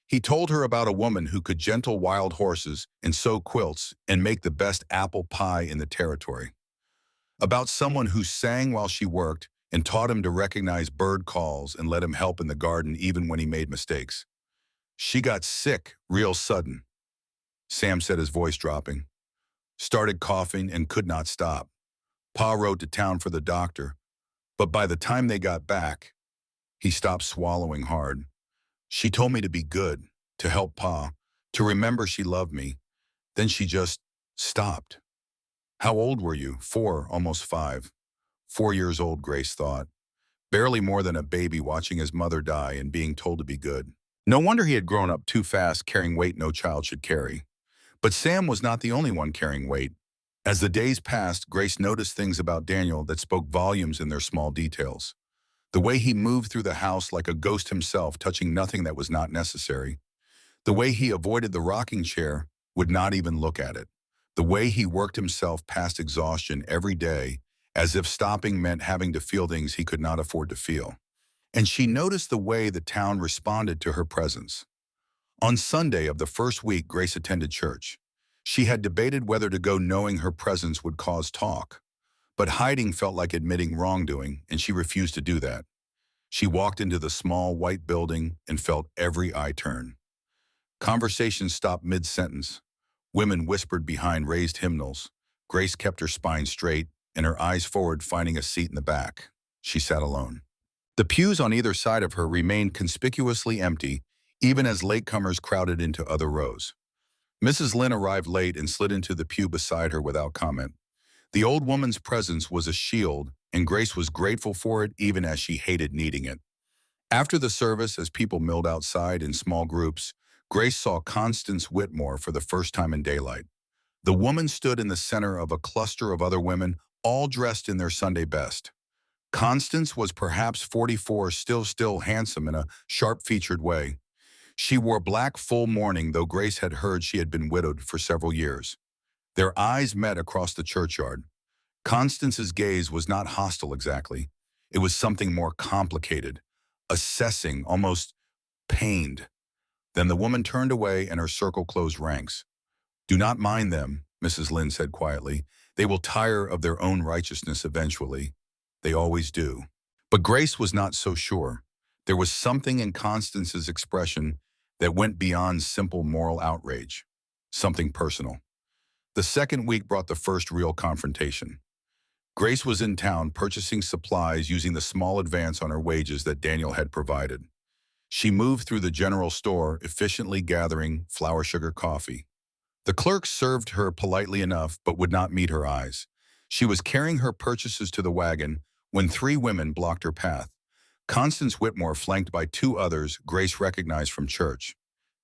He told her about a woman who could gentle wild horses and sew quilts and make the best apple pie in the territory. About someone who sang while she worked and taught him to recognize bird calls and let him help in the garden even when he made mistakes. She got sick real sudden, Sam said, his voice dropping. Started coughing and could not stop. Pa rode to town for the doctor, but by the time they got back, he stopped swallowing hard. She told me to be good, to help Pa, to remember she loved me. Then she just stopped. How old were you? 4, almost 5. 4 years old, Grace thought. Barely more than a baby watching his mother die and being told to be good. No wonder he had grown up too fast, carrying weight no child should carry. But Sam was not the only one carrying weight. As the days passed, Grace noticed things about Daniel that spoke volumes in their small details. The way he moved through the house like a ghost himself, touching nothing that was not necessary. The way he avoided the rocking chair, would not even look at it. The way he worked himself past exhaustion every day, as if stopping meant having to feel things he could not afford to feel. And she noticed the way the town responded to her presence. On Sunday of the first week, Grace attended church. She had debated whether to go, knowing her presence would cause talk. But hiding felt like admitting wrongdoing, and she refused to do that. She walked into the small white building and felt every eye turn. Conversation stopped mid-sentence. Women whispered behind raised hymnals. Grace kept her spine straight and her eyes forward, finding a seat in the back. She sat alone. The pews on either side of her remained conspicuously empty, even as latecomers crowded into other rows. Mrs. Lynn arrived late and slid into the pew beside her without comment. The old woman's presence was a shield, and Grace was grateful for it even as she hated needing it. After the service, as people milled outside in small groups, Grace saw Constance Whitmore for the first time in daylight. The woman stood in the center of a cluster of other women, all dressed in their Sunday best. Constance was perhaps 44, still handsome in a sharp-featured way. She wore black full mourning, though Grace had heard she had been widowed for several years. Their eyes met across the churchyard. Constance's gaze was not hostile exactly. It was something more complicated, assessing, almost pained. Then the woman turned away and her circle closed ranks. Do not mind them, Mrs. Lynn said quietly. They will tire of their own righteousness eventually. They always do. But Grace was not so sure. There was something in Constance's expression that went beyond simple moral outrage, something personal. The second week brought the first real confrontation. Grace was in town purchasing supplies using the small advance on her wages that Daniel had provided. She moved through the general store, efficiently gathering flour, sugar, coffee. The clerk served her politely enough, but would not meet her eyes. She was carrying her purchases to the wagon when 3 women blocked her path. Constance Whitmore, flanked by 2 others Grace recognized from church.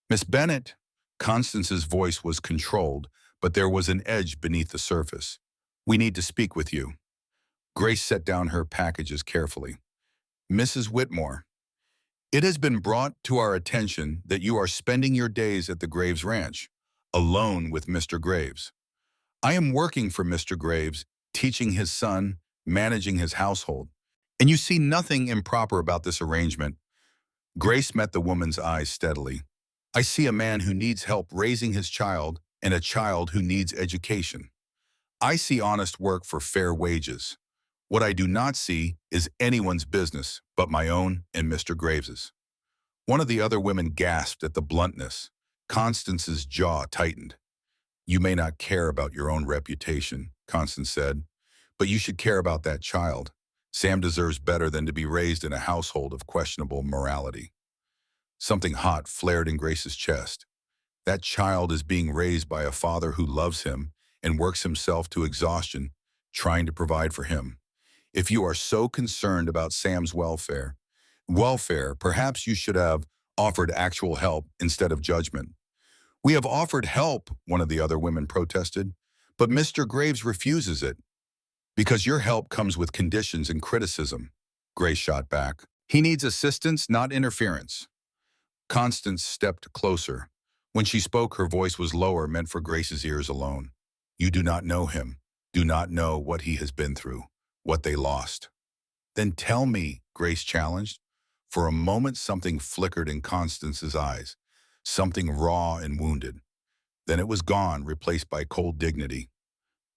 Miss Bennett. Constance's voice was controlled, but there was an edge beneath the surface. We need to speak with you. Grace set down her packages carefully. Mrs. Whitmore, it has been brought to our attention that you are spending your days at the Graves Ranch, alone with Mr. Graves. I am working for Mr. Graves, teaching his son, managing his household. And you see nothing improper about this arrangement. Grace met the woman's eyes steadily. I see a man who needs help raising his child and a child who needs education. I see honest work for fair wages. What I do not see is anyone's business but my own and Mr. Graves's. One of the other women gasped at the bluntness. Constance's jaw tightened. You may not care about your own reputation, Constance said, but you should care about that child. Sam deserves better than to be raised in a household of questionable morality. Something hot flared in Grace's chest. That child is being raised by a father who loves him and works himself to exhaustion, trying to provide for him. If you are so concerned about Sam's welfare, perhaps you should have offered actual help instead of judgment. We have offered help, one of the other women protested, but Mr. Graves refuses it. Because your help comes with conditions and criticism, Grace shot back. He needs assistance, not interference. Constance stepped closer. When she spoke, her voice was lower, meant for Grace's ears alone. You do not know him, do not know what he has been through, what they lost. Then tell me, Grace challenged. For a moment, something flickered in Constance's eyes, something raw and wounded. Then it was gone, replaced by cold dignity.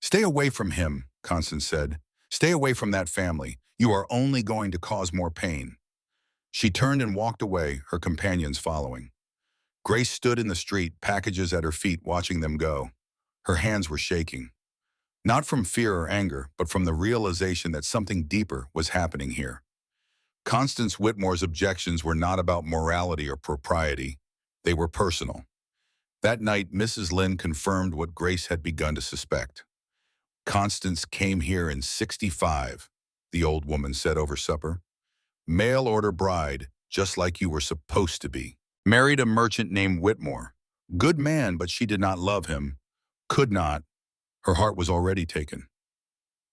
Stay away from him, Constance said. Stay away from that family. You are only going to cause more pain. She turned and walked away, her companions following. Grace stood in the street, packages at her feet, watching them go. Her hands were shaking. Not from fear or anger, but from the realization that something deeper was happening here. Constance Whitmore's objections were not about morality or propriety. They were personal. That night, Mrs. Lynn confirmed what Grace had begun to suspect. Constance came here in '65, the old woman said over supper. Mail-order bride, just like you were supposed to be. Married a merchant named Whitmore. Good man, but she did not love him. Could not. Her heart was already taken.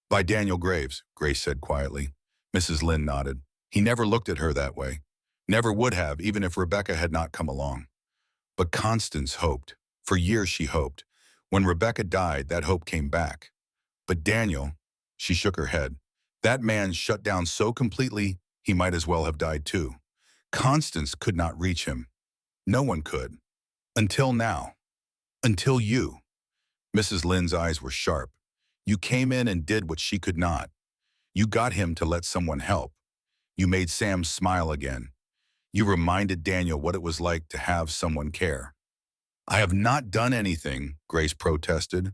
By Daniel Graves, Grace said quietly. Mrs. Lynn nodded. He never looked at her that way. Never would have, even if Rebecca had not come along. But Constance hoped. For years she hoped. When Rebecca died, that hope came back. But Daniel, she shook her head. That man shut down so completely, he might as well have died too. Constance could not reach him. No one could. Until now. Until you. Mrs. Lynn's eyes were sharp. You came in and did what she could not. You got him to let someone help. You made Sam smile again. You reminded Daniel what it was like to have someone care. I have not done anything, Grace protested.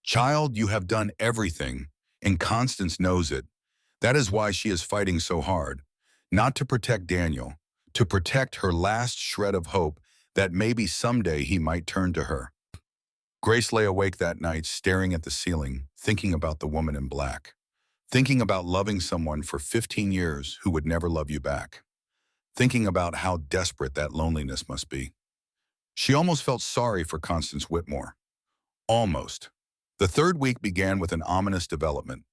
Child, you have done everything, and Constance knows it. That is why she is fighting so hard. Not to protect Daniel, to protect her last shred of hope that maybe someday he might turn to her. Grace lay awake that night, staring at the ceiling, thinking about the woman in black. Thinking about loving someone for 15 years who would never love you back. Thinking about how desperate that loneliness must be. She almost felt sorry for Constance Whitmore. Almost. The third week began with an ominous development.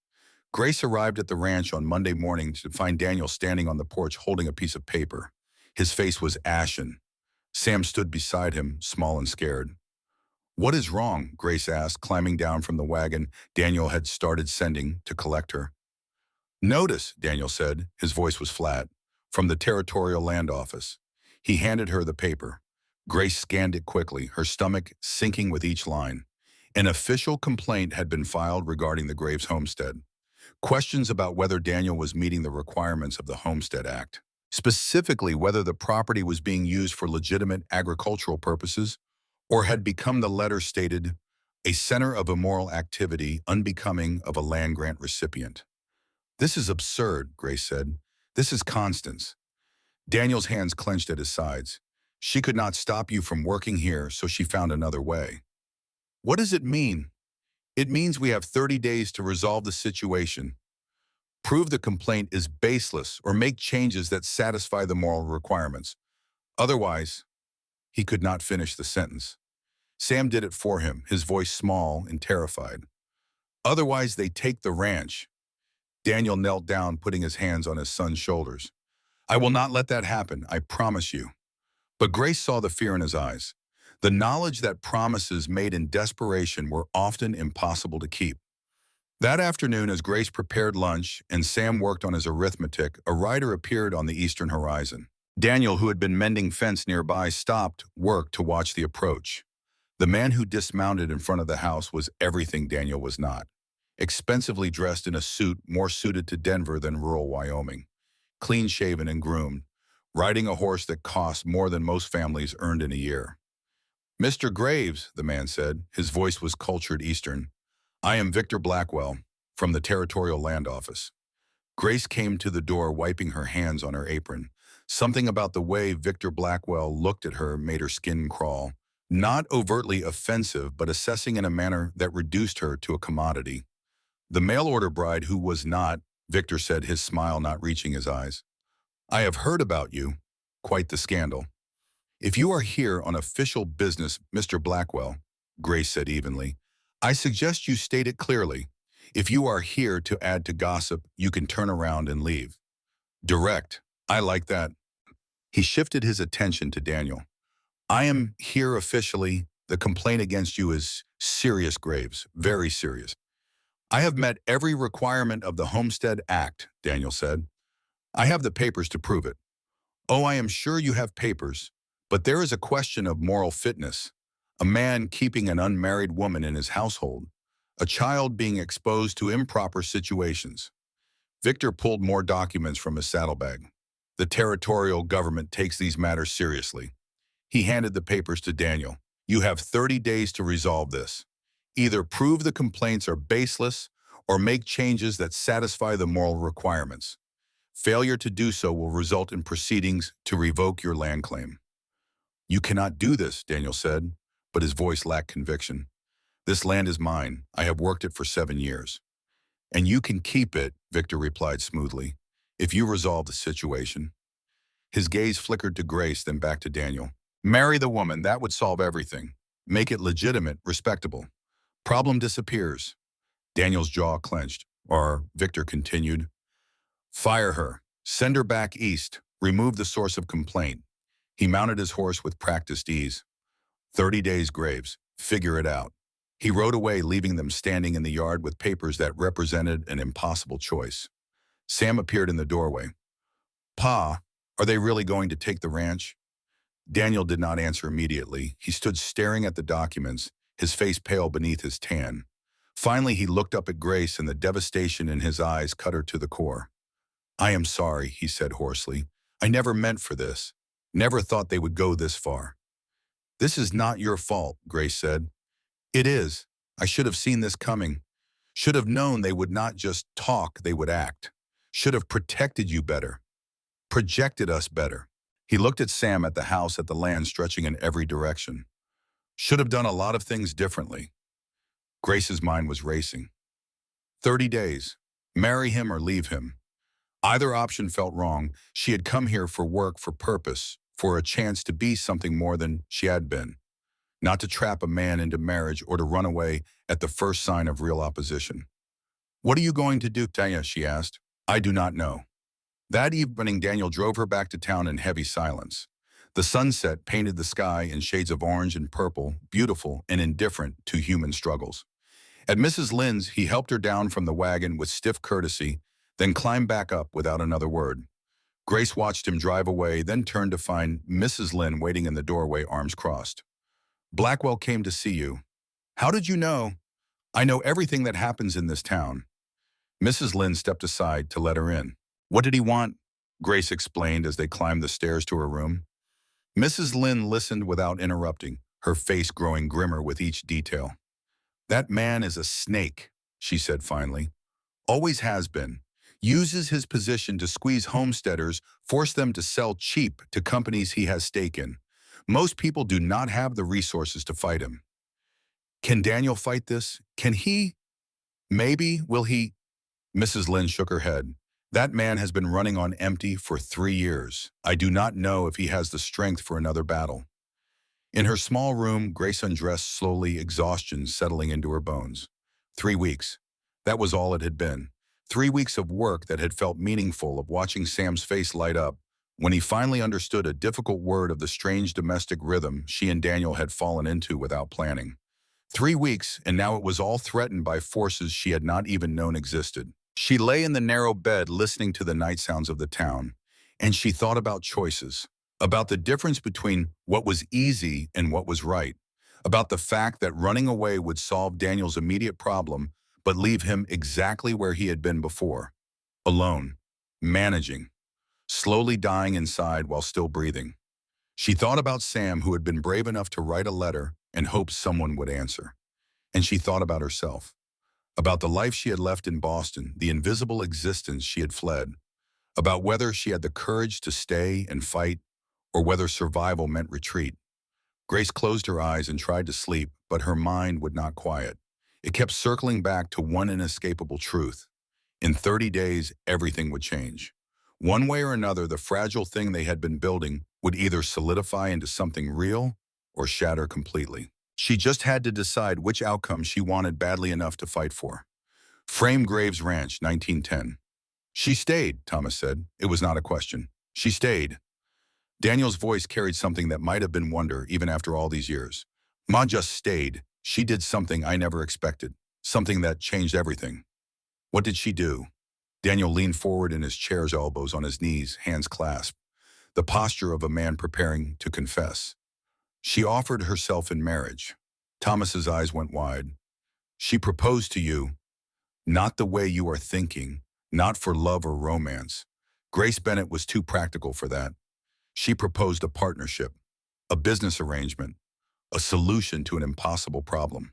Grace arrived at the ranch on Monday morning to find Daniel standing on the porch holding a piece of paper. His face was ashen. Sam stood beside him, small and scared. What is wrong? Grace asked, climbing down from the wagon Daniel had started sending to collect her. Notice, Daniel said, his voice was flat, from the Territorial Land Office. He handed her the paper. Grace scanned it quickly, her stomach sinking with each line. An official complaint had been filed regarding the Graves homestead. Questions about whether Daniel was meeting the requirements of the Homestead Act. Specifically, whether the property was being used for legitimate agricultural purposes or had become, the letter stated, a center of immoral activity unbecoming of a land grant recipient. This is absurd, Grace said. This is Constance. Daniel's hands clenched at his sides. She could not stop you from working here, so she found another way. What does it mean? It means we have 30 days to resolve the situation, prove the complaint is baseless, or make changes that satisfy the moral requirements. Otherwise, he could not finish the sentence. Sam did it for him, his voice small and terrified. Otherwise, they take the ranch. Daniel knelt down, putting his hands on his son's shoulders. I will not let that happen, I promise you. But Grace saw the fear in his eyes. The knowledge that promises made in desperation were often impossible to keep. That afternoon, as Grace prepared lunch and Sam worked on his arithmetic, a rider appeared on the eastern horizon. Daniel, who had been mending fence nearby, stopped work to watch the approach. The man who dismounted in front of the house was everything Daniel was not. Expensively dressed in a suit more suited to Denver than rural Wyoming. Clean-shaven and groomed, riding a horse that cost more than most families earned in a year. "Mr. Graves," the man said, his voice was cultured Eastern, "I am Victor Blackwell, from the Territorial Land Office." Grace came to the door wiping her hands on her apron. Something about the way Victor Blackwell looked at her made her skin crawl. Not overtly offensive, but assessing in a manner that reduced her to a commodity. "The mail-order bride who was not," Victor said, his smile not reaching his eyes. "I have heard about you. Quite the scandal." "If you are here on official business, Mr. Blackwell," Grace said evenly, "I suggest you state it clearly. If you are here to add to gossip, you can turn around and leave." "Direct. I like that." He shifted his attention to Daniel. "I am here officially. The complaint against you is serious, Graves, very serious." "I have met every requirement of the Homestead Act," Daniel said. "I have the papers to prove it." "Oh, I am sure you have papers, but there is a question of moral fitness. A man keeping an unmarried woman in his household, a child being exposed to improper situations." Victor pulled more documents from his saddlebag. "The territorial government takes these matters seriously." He handed the papers to Daniel. "You have 30 days to resolve this. Either prove the complaints are baseless or make changes that satisfy the moral requirements. Failure to do so will result in proceedings to revoke your land claim." "You cannot do this," Daniel said, but his voice lacked conviction. "This land is mine. I have worked it for 7 years." "And you can keep it," Victor replied smoothly, "if you resolve the situation." His gaze flickered to Grace, then back to Daniel. "Marry the woman, that would solve everything. Make it legitimate, respectable. Problem disappears." Daniel's jaw clenched. Or, Victor continued, "Fire her. Send her back east. Remove the source of complaint." He mounted his horse with practiced ease. 30 days, Graves. Figure it out." He rode away, leaving them standing in the yard with papers that represented an impossible choice. Sam appeared in the doorway. "Pa, are they really going to take the ranch?" Daniel did not answer immediately. He stood staring at the documents, his face pale beneath his tan. Finally, he looked up at Grace, and the devastation in his eyes cut her to the core. "I am sorry," he said hoarsely. "I never meant for this. Never thought they would go this far." "This is not your fault," Grace said. "It is. I should have seen this coming. Should have known they would not just talk, they would act. Should have protected you better. Projected us better." He looked at Sam, at the house, at the land stretching in every direction. "Should have done a lot of things differently." Grace's mind was racing. 30 days. Marry him or leave him. Either option felt wrong. She had come here for work, for purpose, for a chance to be something more than she had been. Not to trap a man into marriage or to run away at the first sign of real opposition. "What are you going to do, Tanya?" she asked. "I do not know." That evening, Daniel drove her back to town in heavy silence. The sunset painted the sky in shades of orange and purple, beautiful and indifferent to human struggles. At Mrs. Lynn's, he helped her down from the wagon with stiff courtesy, then climbed back up without another word. Grace watched him drive away, then turned to find Mrs. Lynn waiting in the doorway, arms crossed. "Blackwell came to see you." "How did you know?" "I know everything that happens in this town." Mrs. Lynn stepped aside to let her in. "What did he want?" Grace explained as they climbed the stairs to her room. Mrs. Lynn listened without interrupting, her face growing grimmer with each detail. "That man is a snake," she said finally. "Always has been. Uses his position to squeeze homesteaders, force them to sell cheap to companies he has stake in. Most people do not have the resources to fight him." "Can Daniel fight this? Can he? Maybe, will he?" Mrs. Lynn shook her head. "That man has been running on empty for 3 years. I do not know if he has the strength for another battle." In her small room, Grace undressed slowly, exhaustion settling into her bones. 3 weeks. That was all it had been. 3 weeks of work that had felt meaningful, of watching Sam's face light up when he finally understood a difficult word of the strange domestic rhythm she and Daniel had fallen into without planning. 3 weeks, and now it was all threatened by forces she had not even known existed. She lay in the narrow bed listening to the night sounds of the town, and she thought about choices, about the difference between what was easy and what was right, about the fact that running away would solve Daniel's immediate problem but leave him exactly where he had been before, alone, managing. slowly dying inside while still breathing. She thought about Sam, who had been brave enough to write a letter and hope someone would answer. And she thought about herself, about the life she had left in Boston, the invisible existence she had fled, about whether she had the courage to stay and fight or whether survival meant retreat. Grace closed her eyes and tried to sleep, but her mind would not quiet. It kept circling back to one inescapable truth. In 30 days, everything would change. One way or another, the fragile thing they had been building would either solidify into something real or shatter completely. She just had to decide which outcome she wanted badly enough to fight for. Frame Graves Ranch, 1910. She stayed, Thomas said. It was not a question. She stayed. Daniel's voice carried something that might have been wonder even after all these years. Ma just stayed. She did something I never expected. Something that changed everything. What did she do? Daniel leaned forward in his chair's elbows on his knees, hands clasped, the posture of a man preparing to confess. She offered herself in marriage. Thomas's eyes went wide. She proposed to you, not the way you are thinking, not for love or romance. Grace Bennett was too practical for that. She proposed a partnership, a business arrangement, a solution to an impossible problem.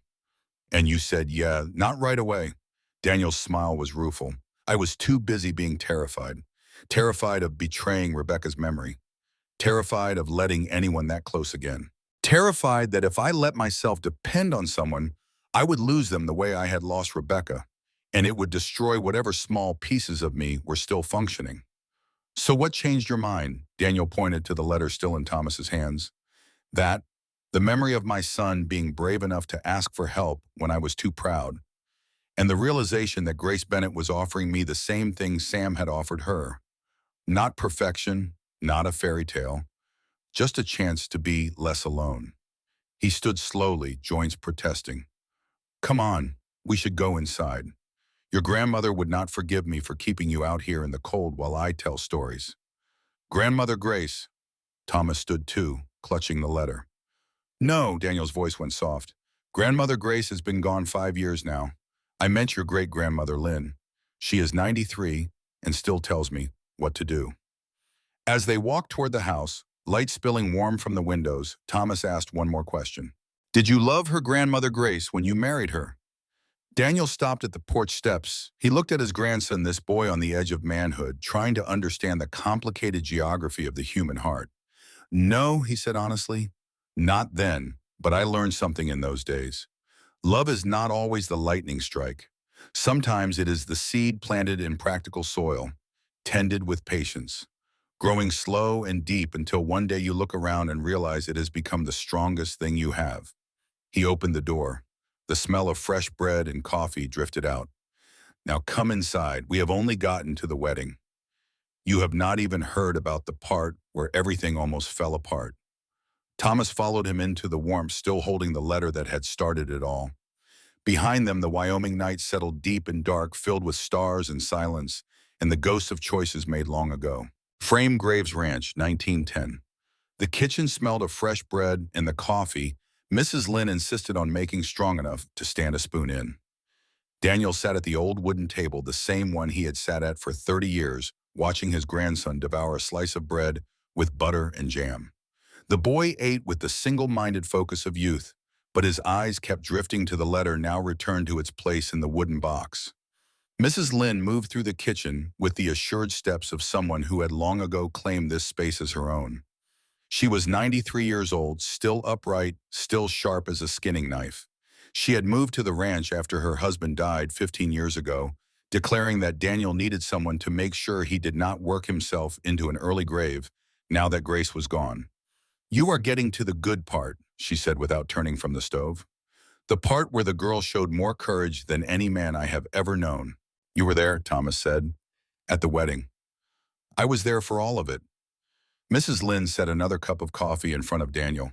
And you said, yeah, not right away. Daniel's smile was rueful. I was too busy being terrified. Terrified of betraying Rebecca's memory. Terrified of letting anyone that close again. Terrified that if I let myself depend on someone, I would lose them the way I had lost Rebecca, and it would destroy whatever small pieces of me were still functioning. So what changed your mind? Daniel pointed to the letter still in Thomas's hands. That, the memory of my son being brave enough to ask for help when I was too proud, and the realization that Grace Bennett was offering me the same thing Sam had offered her. Not perfection, not a fairy tale, just a chance to be less alone. He stood slowly, joints protesting. Come on, we should go inside. Your grandmother would not forgive me for keeping you out here in the cold while I tell stories. Grandmother Grace. Thomas stood too, clutching the letter. No, Daniel's voice went soft. Grandmother Grace has been gone 5 years now. I meant your great-grandmother Lynn. She is 93 and still tells me what to do. As they walked toward the house, light spilling warm from the windows, Thomas asked one more question. Did you love her grandmother Grace when you married her? Daniel stopped at the porch steps. He looked at his grandson, this boy on the edge of manhood, trying to understand the complicated geography of the human heart. No, he said honestly, not then, but I learned something in those days. Love is not always the lightning strike. Sometimes it is the seed planted in practical soil, tended with patience, growing slow and deep until one day you look around and realize it has become the strongest thing you have. He opened the door. The smell of fresh bread and coffee drifted out. Now come inside. We have only gotten to the wedding. You have not even heard about the part where everything almost fell apart. Thomas followed him into the warmth, still holding the letter that had started it all. Behind them, the Wyoming night settled deep and dark, filled with stars and silence, and the ghosts of choices made long ago. Frame Graves Ranch, 1910. The kitchen smelled of fresh bread, and the coffee, Mrs. Lynn insisted on making strong enough to stand a spoon in. Daniel sat at the old wooden table, the same one he had sat at for 30 years, watching his grandson devour a slice of bread with butter and jam. The boy ate with the single-minded focus of youth, but his eyes kept drifting to the letter now returned to its place in the wooden box. Mrs. Lynn moved through the kitchen with the assured steps of someone who had long ago claimed this space as her own. She was 93 years old, still upright, still sharp as a skinning knife. She had moved to the ranch after her husband died 15 years ago, declaring that Daniel needed someone to make sure he did not work himself into an early grave now that Grace was gone. You are getting to the good part, she said without turning from the stove. The part where the girl showed more courage than any man I have ever known. You were there, Thomas said, at the wedding. I was there for all of it. Mrs. Lynn set another cup of coffee in front of Daniel.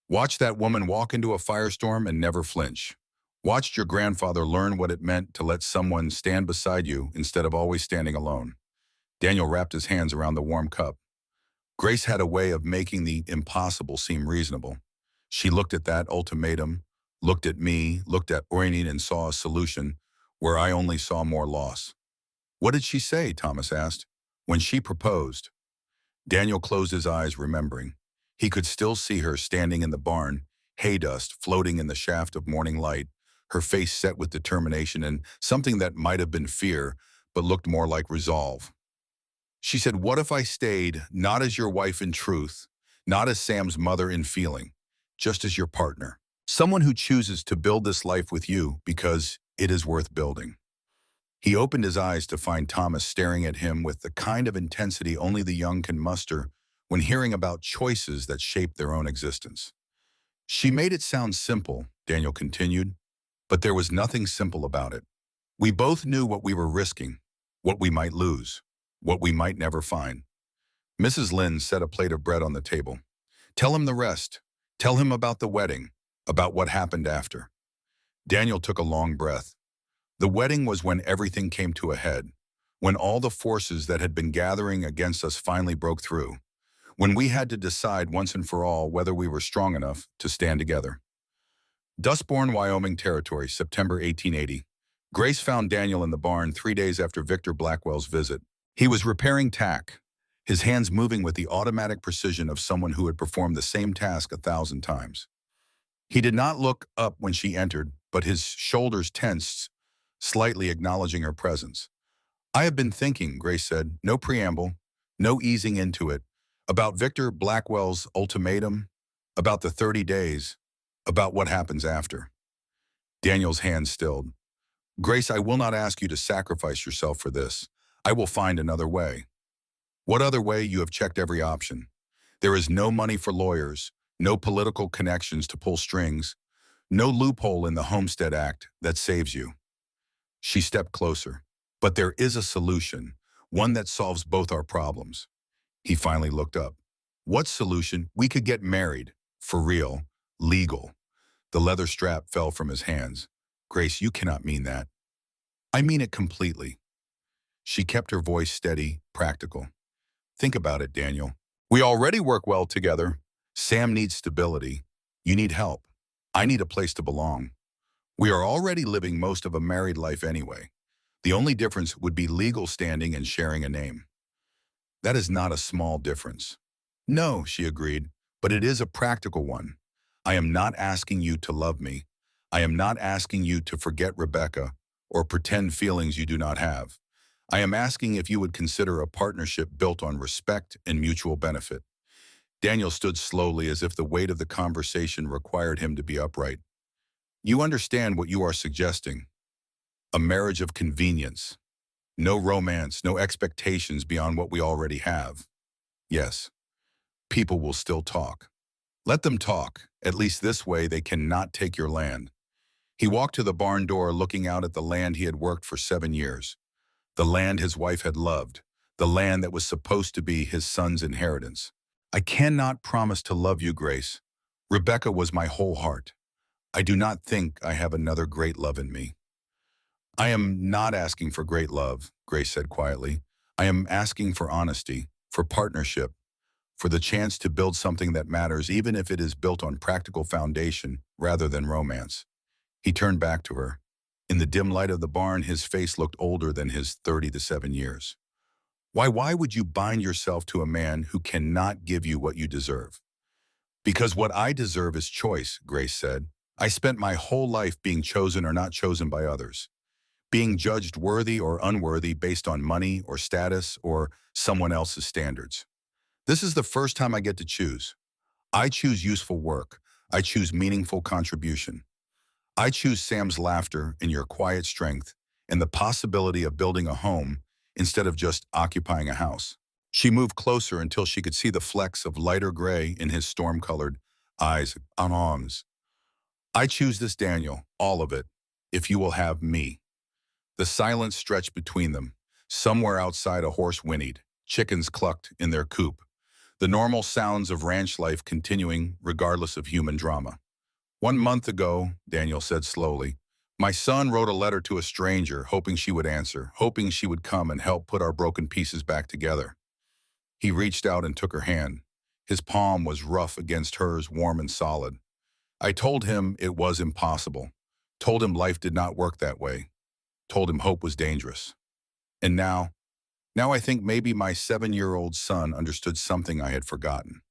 Watch that woman walk into a firestorm and never flinch. Watched your grandfather learn what it meant to let someone stand beside you instead of always standing alone. Daniel wrapped his hands around the warm cup. Grace had a way of making the impossible seem reasonable. She looked at that ultimatum, looked at me, looked at Orient and saw a solution where I only saw more loss. What did she say? Thomas asked. When she proposed, Daniel closed his eyes, remembering. He could still see her standing in the barn, hay dust floating in the shaft of morning light, her face set with determination and something that might have been fear, but looked more like resolve. She said, "What if I stayed, not as your wife in truth, not as Sam's mother in feeling, just as your partner? Someone who chooses to build this life with you because it is worth building." He opened his eyes to find Thomas staring at him with the kind of intensity only the young can muster when hearing about choices that shape their own existence. "She made it sound simple," Daniel continued, "but there was nothing simple about it. We both knew what we were risking, what we might lose, what we might never find." Mrs. Lynn set a plate of bread on the table. "Tell him the rest. Tell him about the wedding, about what happened after." Daniel took a long breath. The wedding was when everything came to a head, when all the forces that had been gathering against us finally broke through, when we had to decide once and for all whether we were strong enough to stand together. Dustbourne, Wyoming Territory, September 1880. Grace found Daniel in the barn 3 days after Victor Blackwell's visit. He was repairing tack, his hands moving with the automatic precision of someone who had performed the same task 1,000 times. He did not look up when she entered, but his shoulders tensed, slightly acknowledging her presence. "I have been thinking," Grace said, no preamble, no easing into it, "about Victor Blackwell's ultimatum, about the 30 days, about what happens after." Daniel's hand stilled. "Grace, I will not ask you to sacrifice yourself for this. I will find another way." "What other way? You have checked every option. There is no money for lawyers, no political connections to pull strings, no loophole in the Homestead Act that saves you." She stepped closer. "But there is a solution, one that solves both our problems." He finally looked up. "What solution? We could get married. For real. Legal." The leather strap fell from his hands. "Grace, you cannot mean that." "I mean it completely." She kept her voice steady, practical. "Think about it, Daniel. We already work well together. Sam needs stability. You need help. I need a place to belong. We are already living most of a married life anyway. The only difference would be legal standing and sharing a name." "That is not a small difference." "No," she agreed, "but it is a practical one. I am not asking you to love me. I am not asking you to forget Rebecca or pretend feelings you do not have. I am asking if you would consider a partnership built on respect and mutual benefit." Daniel stood slowly as if the weight of the conversation required him to be upright. "You understand what you are suggesting? A marriage of convenience. No romance, no expectations beyond what we already have." "Yes. People will still talk. Let them talk. At least this way they cannot take your land." He walked to the barn door, looking out at the land he had worked for 7 years. The land his wife had loved. The land that was supposed to be his son's inheritance. "I cannot promise to love you, Grace. Rebecca was my whole heart. I do not think I have another great love in me." "I am not asking for great love," Grace said quietly. "I am asking for honesty, for partnership, for the chance to build something that matters, even if it is built on practical foundation rather than romance." He turned back to her. In the dim light of the barn, his face looked older than his 37 years. Why would you bind yourself to a man who cannot give you what you deserve?" "Because what I deserve is choice," Grace said. "I spent my whole life being chosen or not chosen by others, being judged worthy or unworthy based on money or status or someone else's standards. This is the first time I get to choose. I choose useful work. I choose meaningful contribution. I choose Sam's laughter and your quiet strength and the possibility of building a home instead of just occupying a house." She moved closer until she could see the flecks of lighter gray in his storm-colored eyes on arms. "I choose this, Daniel, all of it, if you will have me." The silence stretched between them. Somewhere outside, a horse whinnied. Chickens clucked in their coop. The normal sounds of ranch life continuing regardless of human drama. "1 month ago," Daniel said slowly, "my son wrote a letter to a stranger, hoping she would answer, hoping she would come and help put our broken pieces back together." He reached out and took her hand. His palm was rough against hers, warm and solid. "I told him it was impossible. Told him life did not work that way. Told him hope was dangerous. And now, Now I think maybe my 7-year-old son understood something I had forgotten.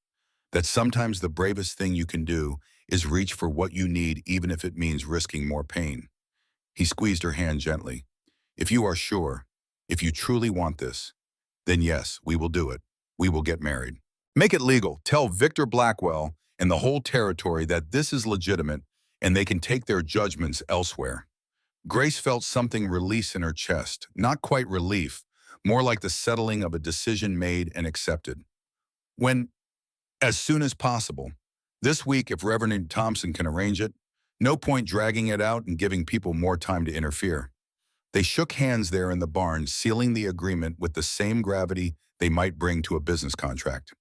That sometimes the bravest thing you can do is reach for what you need even if it means risking more pain. He squeezed her hand gently. If you are sure, if you truly want this, then yes, we will do it. We will get married. Make it legal. Tell Victor Blackwell and the whole territory that this is legitimate and they can take their judgments elsewhere. Grace felt something release in her chest, not quite relief, more like the settling of a decision made and accepted. When, as soon as possible, this week if Reverend Thompson can arrange it, no point dragging it out and giving people more time to interfere. They shook hands there in the barn, sealing the agreement with the same gravity they might bring to a business contract,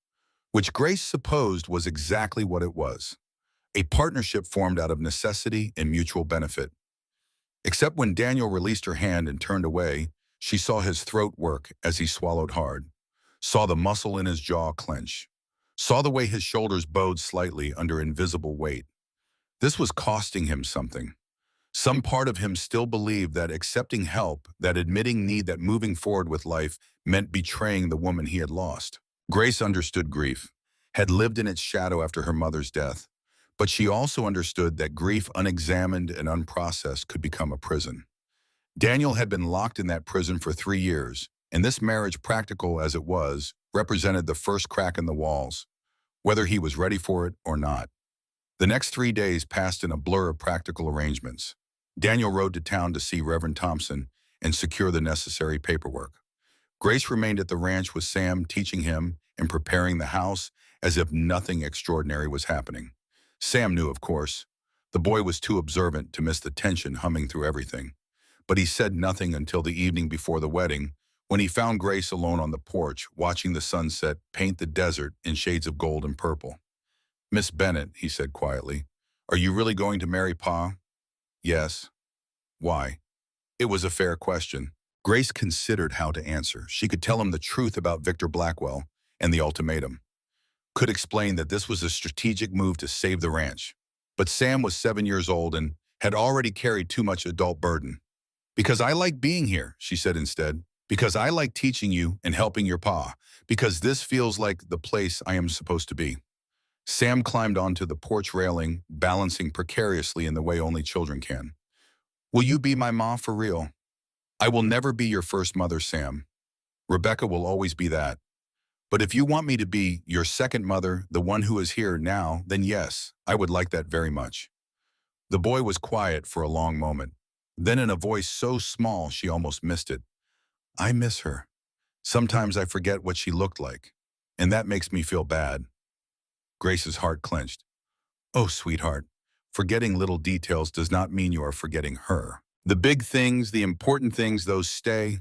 which Grace supposed was exactly what it was, a partnership formed out of necessity and mutual benefit. Except when Daniel released her hand and turned away, she saw his throat work as he swallowed hard, saw the muscle in his jaw clench, saw the way his shoulders bowed slightly under invisible weight. This was costing him something. Some part of him still believed that accepting help, that admitting need, that moving forward with life meant betraying the woman he had lost. Grace understood grief, had lived in its shadow after her mother's death, but she also understood that grief unexamined and unprocessed could become a prison. Daniel had been locked in that prison for 3 years, and this marriage, practical as it was, represented the first crack in the walls, whether he was ready for it or not. The next 3 days passed in a blur of practical arrangements. Daniel rode to town to see Reverend Thompson and secure the necessary paperwork. Grace remained at the ranch with Sam, teaching him and preparing the house as if nothing extraordinary was happening. Sam knew, of course. The boy was too observant to miss the tension humming through everything. But he said nothing until the evening before the wedding, when he found Grace alone on the porch, watching the sunset paint the desert in shades of gold and purple. "Miss Bennett," he said quietly, "are you really going to marry Pa?" "Yes." "Why?" It was a fair question. Grace considered how to answer. She could tell him the truth about Victor Blackwell and the ultimatum. Could explain that this was a strategic move to save the ranch. But Sam was 7 years old and had already carried too much adult burden. "Because I like being here," she said instead. "Because I like teaching you and helping your pa. Because this feels like the place I am supposed to be." Sam climbed onto the porch railing, balancing precariously in the way only children can. "Will you be my ma for real?" "I will never be your first mother, Sam. Rebecca will always be that. But if you want me to be your second mother, the one who is here now, then yes, I would like that very much." The boy was quiet for a long moment. Then in a voice so small she almost missed it, "I miss her. Sometimes I forget what she looked like. And that makes me feel bad." Grace's heart clenched. "Oh, sweetheart, forgetting little details does not mean you are forgetting her. The big things, the important things, those stay.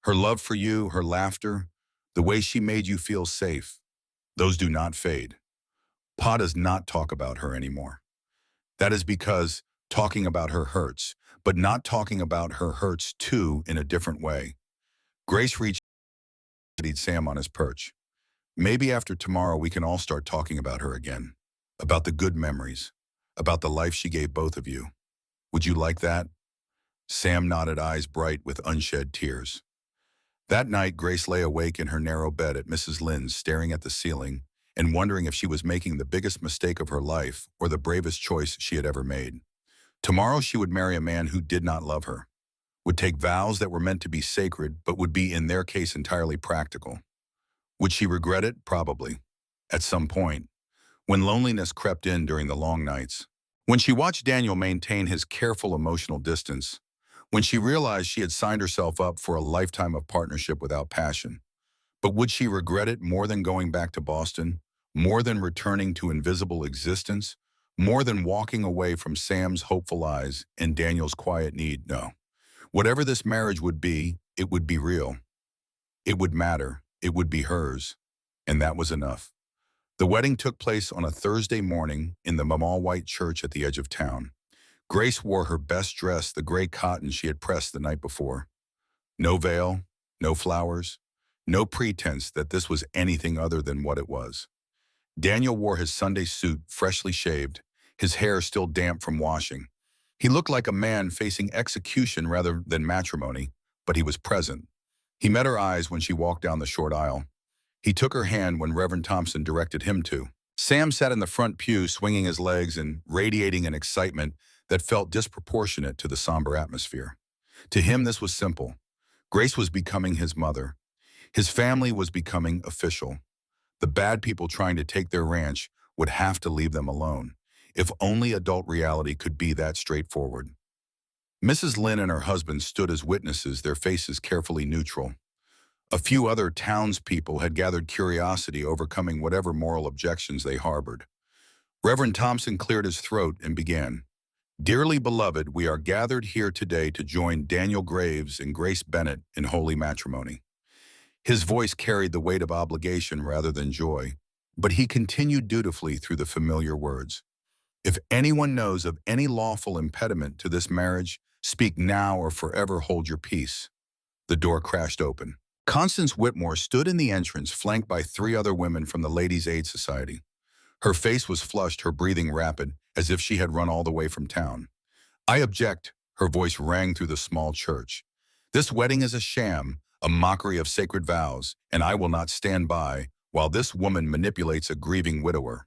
Her love for you, her laughter, the way she made you feel safe. Those do not fade. Pa does not talk about her anymore. That is because talking about her hurts, but not talking about her hurts too in a different way." Grace reached Sam on his perch. "Maybe after tomorrow we can all start talking about her again. About the good memories. About the life she gave both of you. Would you like that?" Sam nodded, eyes bright with unshed tears. That night, Grace lay awake in her narrow bed at Mrs. Lynn's, staring at the ceiling and wondering if she was making the biggest mistake of her life or the bravest choice she had ever made. Tomorrow she would marry a man who did not love her, would take vows that were meant to be sacred but would be, in their case, entirely practical. Would she regret it? Probably. At some point, when loneliness crept in during the long nights, when she watched Daniel maintain his careful emotional distance, when she realized she had signed herself up for a lifetime of partnership without passion. But would she regret it more than going back to Boston, more than returning to invisible existence, more than walking away from Sam's hopeful eyes and Daniel's quiet need? No. Whatever this marriage would be, it would be real. It would matter. It would be hers. And that was enough. The wedding took place on a Thursday morning in the small white church at the edge of town. Grace wore her best dress, the gray cotton she had pressed the night before. No veil, no flowers, no pretense that this was anything other than what it was. Daniel wore his Sunday suit, freshly shaved, his hair still damp from washing. He looked like a man facing execution rather than matrimony, but he was present. He met her eyes when she walked down the short aisle. He took her hand when Reverend Thompson directed him to. Sam sat in the front pew, swinging his legs and radiating an excitement that felt disproportionate to the somber atmosphere. To him, this was simple. Grace was becoming his mother. His family was becoming official. The bad people trying to take their ranch would have to leave them alone. If only adult reality could be that straightforward. Mrs. Lynn and her husband stood as witnesses, their faces carefully neutral. A few other townspeople had gathered curiosity, overcoming whatever moral objections they harbored. Reverend Thompson cleared his throat and began. Dearly beloved, we are gathered here today to join Daniel Graves and Grace Bennett in holy matrimony. His voice carried the weight of obligation rather than joy, but he continued dutifully through the familiar words. If anyone knows of any lawful impediment to this marriage, speak now or forever hold your peace. The door crashed open. Constance Whitmore stood in the entrance, flanked by three other women from the Ladies' Aid Society. Her face was flushed, her breathing rapid, as if she had run all the way from town. I object, her voice rang through the small church. This wedding is a sham, a mockery of sacred vows, and I will not stand by while this woman manipulates a grieving widower.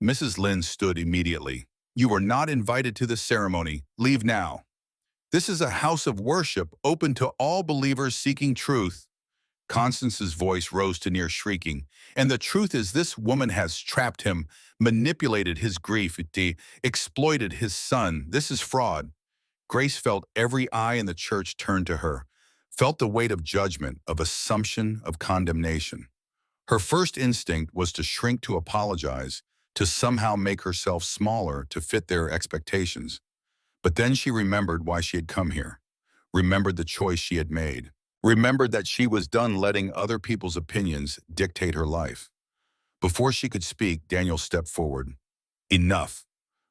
Mrs. Lynn stood immediately. You are not invited to this ceremony. Leave now. This is a house of worship open to all believers seeking truth. Constance's voice rose to near shrieking. And the truth is this woman has trapped him, manipulated his grief, exploited his son. This is fraud. Grace felt every eye in the church turned to her, felt the weight of judgment, of assumption, of condemnation. Her first instinct was to shrink, to apologize, to somehow make herself smaller to fit their expectations. But then she remembered why she had come here, remembered the choice she had made, remembered that she was done letting other people's opinions dictate her life. Before she could speak, Daniel stepped forward. Enough.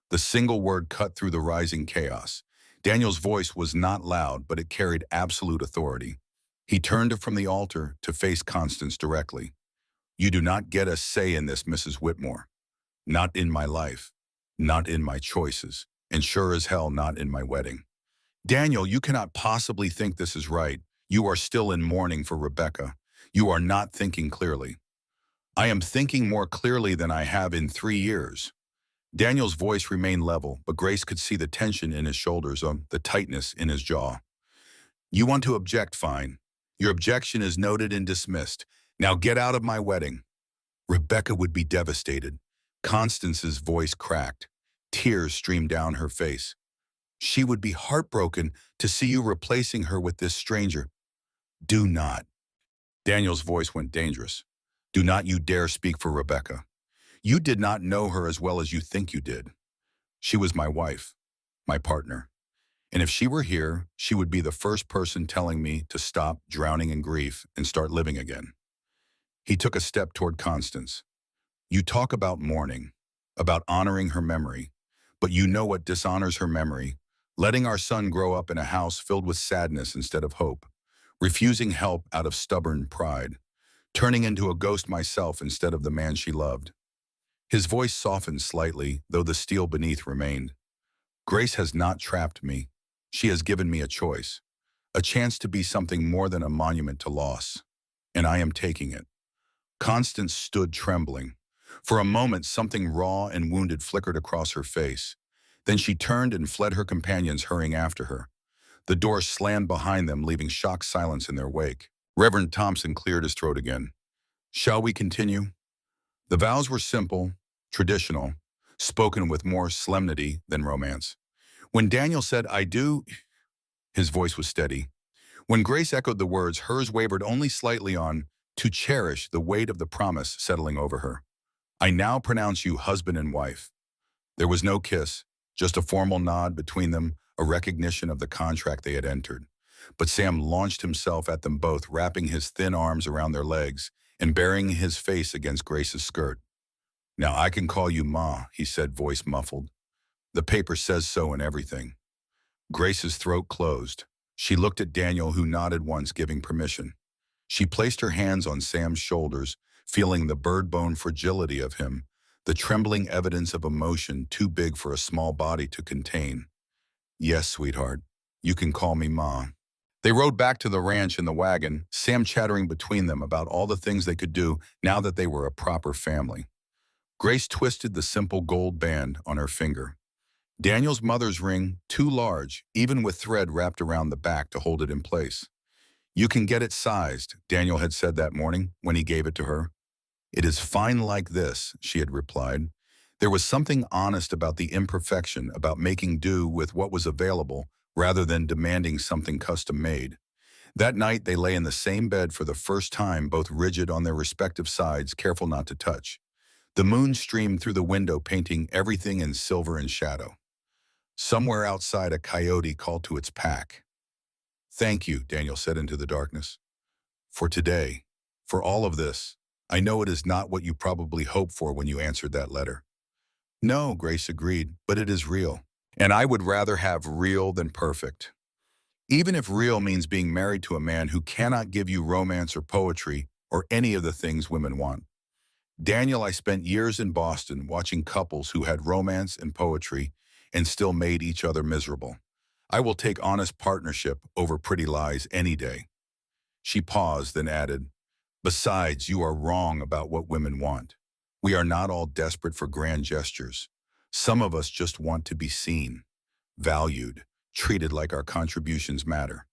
The single word cut through the rising chaos. Daniel's voice was not loud, but it carried absolute authority. He turned from the altar to face Constance directly. You do not get a say in this, Mrs. Whitmore. Not in my life. Not in my choices. And sure as hell not in my wedding. Daniel, you cannot possibly think this is right. You are still in mourning for Rebecca. You are not thinking clearly. I am thinking more clearly than I have in 3 years. Daniel's voice remained level, but Grace could see the tension in his shoulders, the tightness in his jaw. You want to object, fine. Your objection is noted and dismissed. Now get out of my wedding. Rebecca would be devastated. Constance's voice cracked. Tears streamed down her face. She would be heartbroken to see you replacing her with this stranger. Do not. Daniel's voice went dangerous. Do not you dare speak for Rebecca. You did not know her as well as you think you did. She was my wife, my partner. And if she were here, she would be the first person telling me to stop drowning in grief and start living again. He took a step toward Constance. You talk about mourning, about honoring her memory, but you know what dishonors her memory? Letting our son grow up in a house filled with sadness instead of hope, refusing help out of stubborn pride, turning into a ghost myself instead of the man she loved. His voice softened slightly, though the steel beneath remained. Grace has not trapped me. She has given me a choice, a chance to be something more than a monument to loss. And I am taking it. Constance stood trembling. For a moment, something raw and wounded flickered across her face. Then she turned and fled, her companions hurrying after her. The door slammed behind them, leaving shocked silence in their wake. Reverend Thompson cleared his throat again. Shall we continue? The vows were simple, traditional, spoken with more solemnity than romance. When Daniel said, I do, his voice was steady. When Grace echoed the words, hers wavered only slightly on, to cherish the weight of the promise settling over her. I now pronounce you husband and wife. There was no kiss, just a formal nod between them, a recognition of the contract they had entered. But Sam launched himself at them both, wrapping his thin arms around their legs and burying his face against Grace's skirt. Now I can call you Ma, he said, voice muffled. The paper says so and everything. Grace's throat closed. She looked at Daniel, who nodded once, giving permission. She placed her hands on Sam's shoulders, feeling the bird-bone fragility of him, the trembling evidence of emotion too big for a small body to contain. Yes, sweetheart, you can call me Ma. They rode back to the ranch in the wagon, Sam chattering between them about all the things they could do now that they were a proper family. Grace twisted the simple gold band on her finger. Daniel's mother's ring, too large, even with thread wrapped around the back to hold it in place. You can get it sized, Daniel had said that morning when he gave it to her. It is fine like this, she had replied. There was something honest about the imperfection, about making do with what was available rather than demanding something custom-made. That night, they lay in the same bed for the first time, both rigid on their respective sides, careful not to touch. The moon streamed through the window, painting everything in silver and shadow. Somewhere outside, a coyote called to its pack. Thank you, Daniel said into the darkness. For today, for all of this. I know it is not what you probably hoped for when you answered that letter. No, Grace agreed, but it is real. And I would rather have real than perfect. Even if real means being married to a man who cannot give you romance or poetry or any of the things women want. Daniel, I spent years in Boston watching couples who had romance and poetry and still made each other miserable. I will take honest partnership over pretty lies any day. She paused, then added, besides, you are wrong about what women want. We are not all desperate for grand gestures. Some of us just want to be seen, valued, treated like our contributions matter.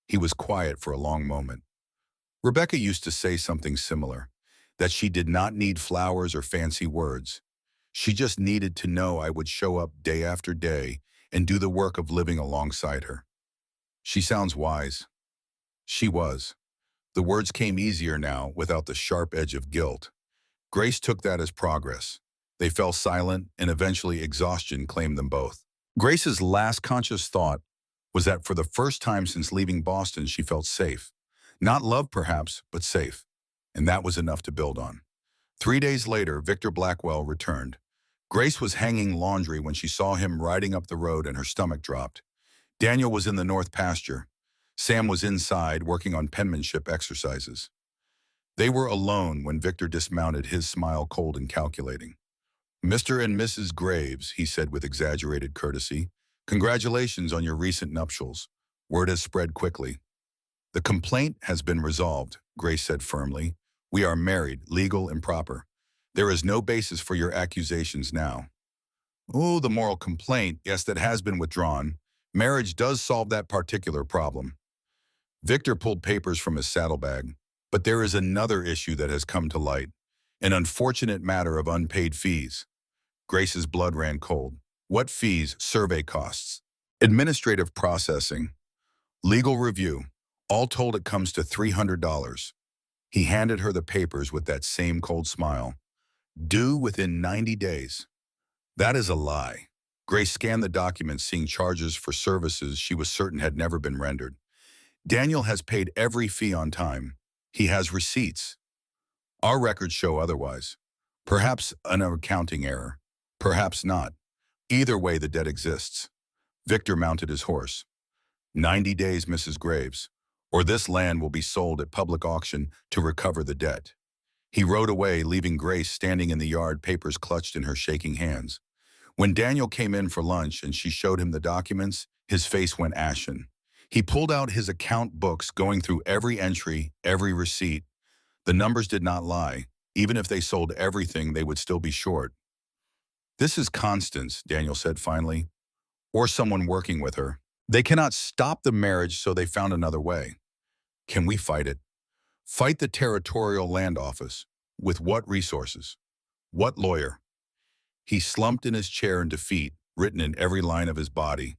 He was quiet for a long moment. Rebecca used to say something similar, that she did not need flowers or fancy words. She just needed to know I would show up day after day and do the work of living alongside her. She sounds wise. She was. The words came easier now, without the sharp edge of guilt. Grace took that as progress. They fell silent, and eventually exhaustion claimed them both. Grace's last conscious thought was that for the first time since leaving Boston, she felt safe. Not loved, perhaps, but safe. And that was enough to build on. 3 days later, Victor Blackwell returned. Grace was hanging laundry when she saw him riding up the road, and her stomach dropped. Daniel was in the north pasture. Sam was inside, working on penmanship exercises. They were alone when Victor dismounted, his smile cold and calculating. Mr. and Mrs. Graves, he said with exaggerated courtesy, congratulations on your recent nuptials. Word has spread quickly. The complaint has been resolved, Grace said firmly. We are married, legal and proper. There is no basis for your accusations now. Oh, the moral complaint, yes, that has been withdrawn. Marriage does solve that particular problem. Victor pulled papers from his saddlebag. But there is another issue that has come to light, an unfortunate matter of unpaid fees. Grace's blood ran cold. What fees? Survey costs, administrative processing, legal review. All told, it comes to $300. He handed her the papers with that same cold smile. Due within 90 days. That is a lie. Grace scanned the documents, seeing charges for services she was certain had never been rendered. Daniel has paid every fee on time. He has receipts. Our records show otherwise. Perhaps an accounting error. Perhaps not. Either way, the debt exists. Victor mounted his horse. 90 days, Mrs. Graves, or this land will be sold at public auction to recover the debt. He rode away, leaving Grace standing in the yard, papers clutched in her shaking hands. When Daniel came in for lunch and she showed him the documents, his face went ashen. He pulled out his account books, going through every entry, every receipt. The numbers did not lie. Even if they sold everything, they would still be short. This is Constance, Daniel said finally, or someone working with her. They cannot stop the marriage, so they found another way. Can we fight it? Fight the territorial land office. With what resources? What lawyer? He slumped in his chair in defeat, written in every line of his body.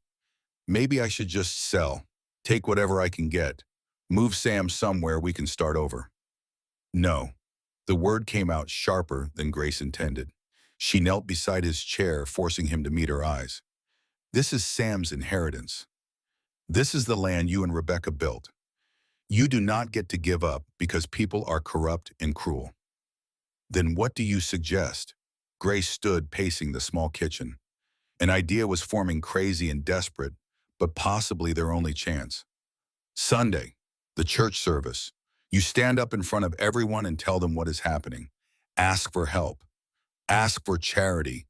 Maybe I should just sell. Take whatever I can get. Move Sam somewhere we can start over. No. The word came out sharper than Grace intended. She knelt beside his chair, forcing him to meet her eyes. This is Sam's inheritance. This is the land you and Rebecca built. You do not get to give up because people are corrupt and cruel. Then what do you suggest? Grace stood pacing the small kitchen. An idea was forming, crazy and desperate, but possibly their only chance. Sunday, the church service. You stand up in front of everyone and tell them what is happening. Ask for help. Ask for charity.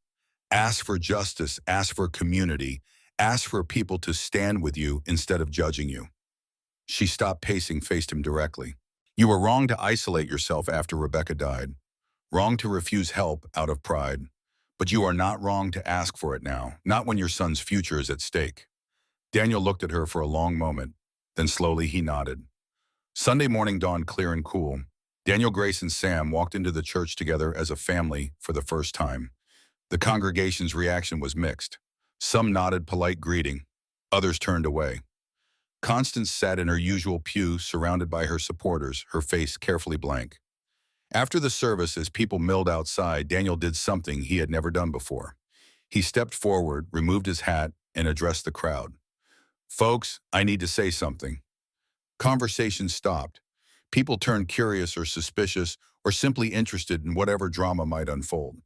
Ask for justice. Ask for community. Ask for people to stand with you instead of judging you. She stopped pacing, faced him directly. You were wrong to isolate yourself after Rebecca died. Wrong to refuse help out of pride. But you are not wrong to ask for it now, not when your son's future is at stake. Daniel looked at her for a long moment. Then slowly he nodded. Sunday morning dawned clear and cool. Daniel, Grace, and Sam walked into the church together as a family for the first time. The congregation's reaction was mixed. Some nodded polite greeting. Others turned away. Constance sat in her usual pew, surrounded by her supporters, her face carefully blank. After the service, as people milled outside, Daniel did something he had never done before. He stepped forward, removed his hat, and addressed the crowd. Folks, I need to say something. Conversation stopped. People turned curious or suspicious or simply interested in whatever drama might unfold.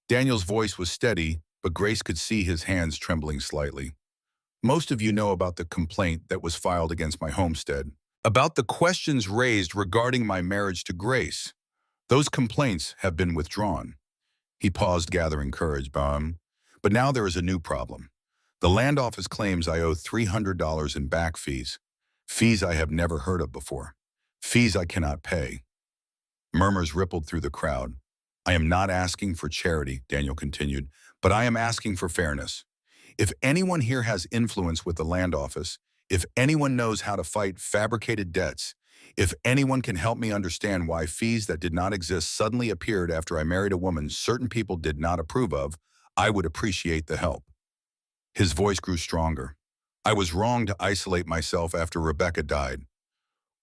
Daniel's voice was steady, but Grace could see his hands trembling slightly. Most of you know about the complaint that was filed against my homestead, about the questions raised regarding my marriage to Grace. Those complaints have been withdrawn. He paused, gathering courage. But now there is a new problem. The land office claims I owe $300 in back fees. Fees I have never heard of before. Fees I cannot pay. Murmurs rippled through the crowd. I am not asking for charity, Daniel continued, but I am asking for fairness. If anyone here has influence with the land office, if anyone knows how to fight fabricated debts, if anyone can help me understand why fees that did not exist suddenly appeared after I married a woman certain people did not approve of, I would appreciate the help. His voice grew stronger. I was wrong to isolate myself after Rebecca died.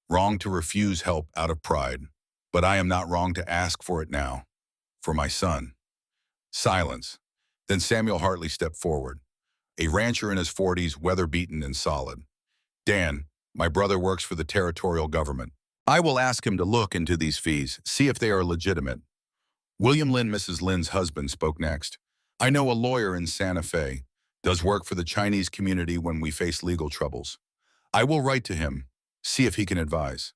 Wrong to refuse help out of pride. But I am not wrong to ask for it now. For my son. Silence. Then Samuel Hartley stepped forward. A rancher in his 40s, weather-beaten and solid. Dan, my brother works for the territorial government. I will ask him to look into these fees, see if they are legitimate. William Lynn, Mrs. Lynn's husband, spoke next. I know a lawyer in Santa Fe, does work for the Chinese community when we face legal troubles. I will write to him, see if he can advise.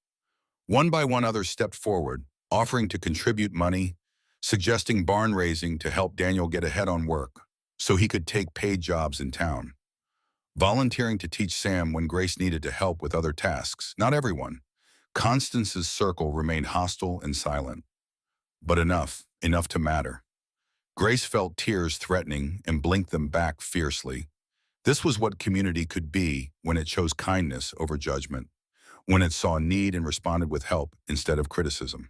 One by one, others stepped forward, offering to contribute money, suggesting barn raising to help Daniel get ahead on work, so he could take paid jobs in town. Volunteering to teach Sam when Grace needed to help with other tasks. Not everyone. Constance's circle remained hostile and silent. But enough to matter. Grace felt tears threatening and blinked them back fiercely. This was what community could be when it chose kindness over judgment, when it saw need and responded with help instead of criticism.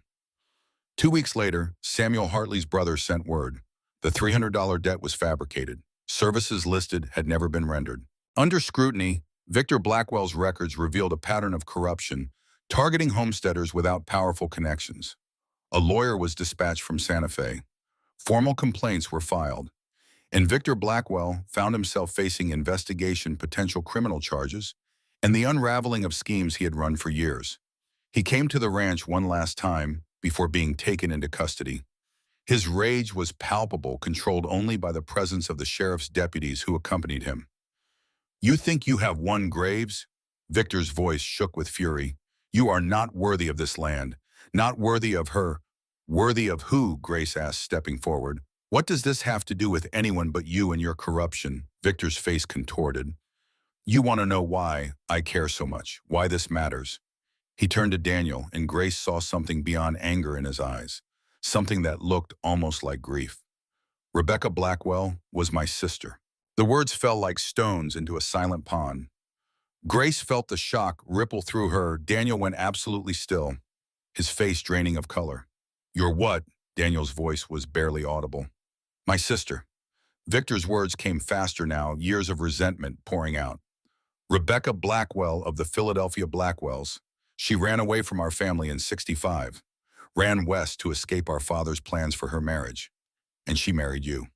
2 weeks later, Samuel Hartley's brother sent word. The $300 debt was fabricated. Services listed had never been rendered. Under scrutiny, Victor Blackwell's records revealed a pattern of corruption, targeting homesteaders without powerful connections. A lawyer was dispatched from Santa Fe. Formal complaints were filed, and Victor Blackwell found himself facing investigation, potential criminal charges, and the unraveling of schemes he had run for years. He came to the ranch one last time before being taken into custody. His rage was palpable, controlled only by the presence of the sheriff's deputies who accompanied him. You think you have won, Graves? Victor's voice shook with fury. You are not worthy of this land, not worthy of her. Worthy of who? Grace asked, stepping forward. What does this have to do with anyone but you and your corruption? Victor's face contorted. You want to know why I care so much, why this matters. He turned to Daniel, and Grace saw something beyond anger in his eyes, something that looked almost like grief. Rebecca Blackwell was my sister. The words fell like stones into a silent pond. Grace felt the shock ripple through her. Daniel went absolutely still, his face draining of color. Your what? Daniel's voice was barely audible. My sister. Victor's words came faster now, years of resentment pouring out. Rebecca Blackwell of the Philadelphia Blackwells. She ran away from our family in '65, ran west to escape our father's plans for her marriage. And she married you.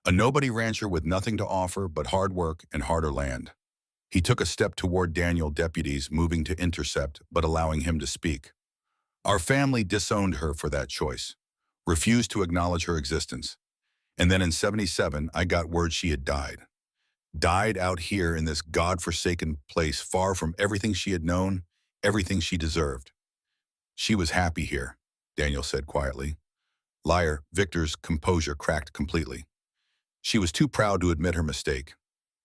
A nobody rancher with nothing to offer but hard work and harder land. He took a step toward Daniel, deputies moving to intercept but allowing him to speak. Our family disowned her for that choice, refused to acknowledge her existence. And then in '77, I got word she had died. Died out here in this God-forsaken place, far from everything she had known, everything she deserved. She was happy here, Daniel said quietly. Liar, Victor's composure cracked completely. She was too proud to admit her mistake,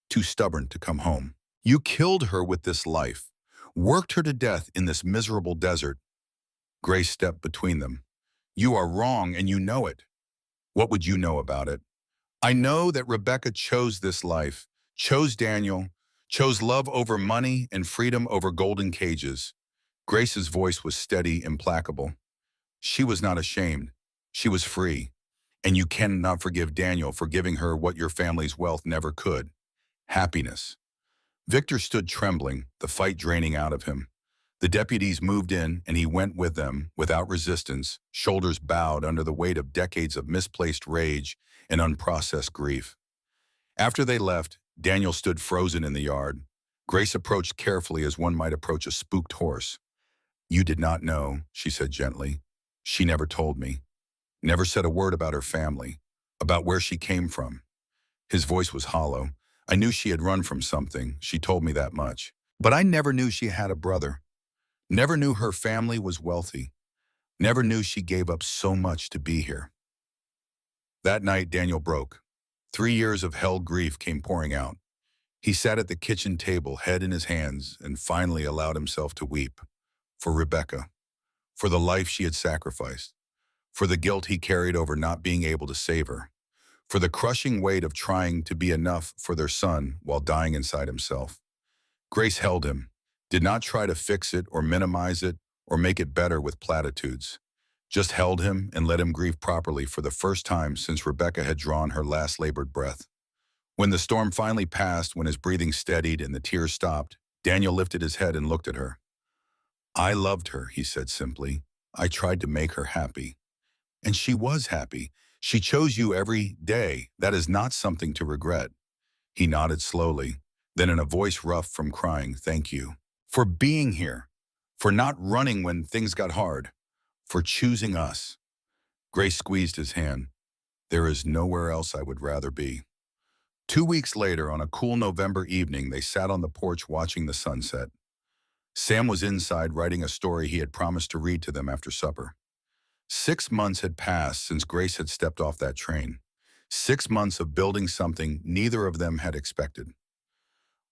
too stubborn to come home. You killed her with this life, worked her to death in this miserable desert. Grace stepped between them. You are wrong and you know it. What would you know about it? I know that Rebecca chose this life, chose Daniel, chose love over money and freedom over golden cages. Grace's voice was steady, implacable. She was not ashamed. She was free. And you cannot forgive Daniel for giving her what your family's wealth never could. Happiness. Victor stood trembling, the fight draining out of him. The deputies moved in, and he went with them, without resistance, shoulders bowed under the weight of decades of misplaced rage and unprocessed grief. After they left, Daniel stood frozen in the yard. Grace approached carefully as one might approach a spooked horse. You did not know, she said gently. She never told me. Never said a word about her family, about where she came from. His voice was hollow. I knew she had run from something, she told me that much. But I never knew she had a brother. Never knew her family was wealthy. Never knew she gave up so much to be here. That night, Daniel broke. 3 years of held grief came pouring out. He sat at the kitchen table, head in his hands, and finally allowed himself to weep. For Rebecca. For the life she had sacrificed. For the guilt he carried over not being able to save her. For the crushing weight of trying to be enough for their son while dying inside himself. Grace held him, did not try to fix it or minimize it or make it better with platitudes. Just held him and let him grieve properly for the first time since Rebecca had drawn her last labored breath. When the storm finally passed, when his breathing steadied and the tears stopped, Daniel lifted his head and looked at her. I loved her, he said simply. I tried to make her happy. And she was happy. She chose you every day. That is not something to regret. He nodded slowly, then in a voice rough from crying, thank you. For being here. For not running when things got hard. For choosing us. Grace squeezed his hand. There is nowhere else I would rather be. 2 weeks later, on a cool November evening, they sat on the porch watching the sunset. Sam was inside writing a story he had promised to read to them after supper. 6 months had passed since Grace had stepped off that train. 6 months of building something neither of them had expected.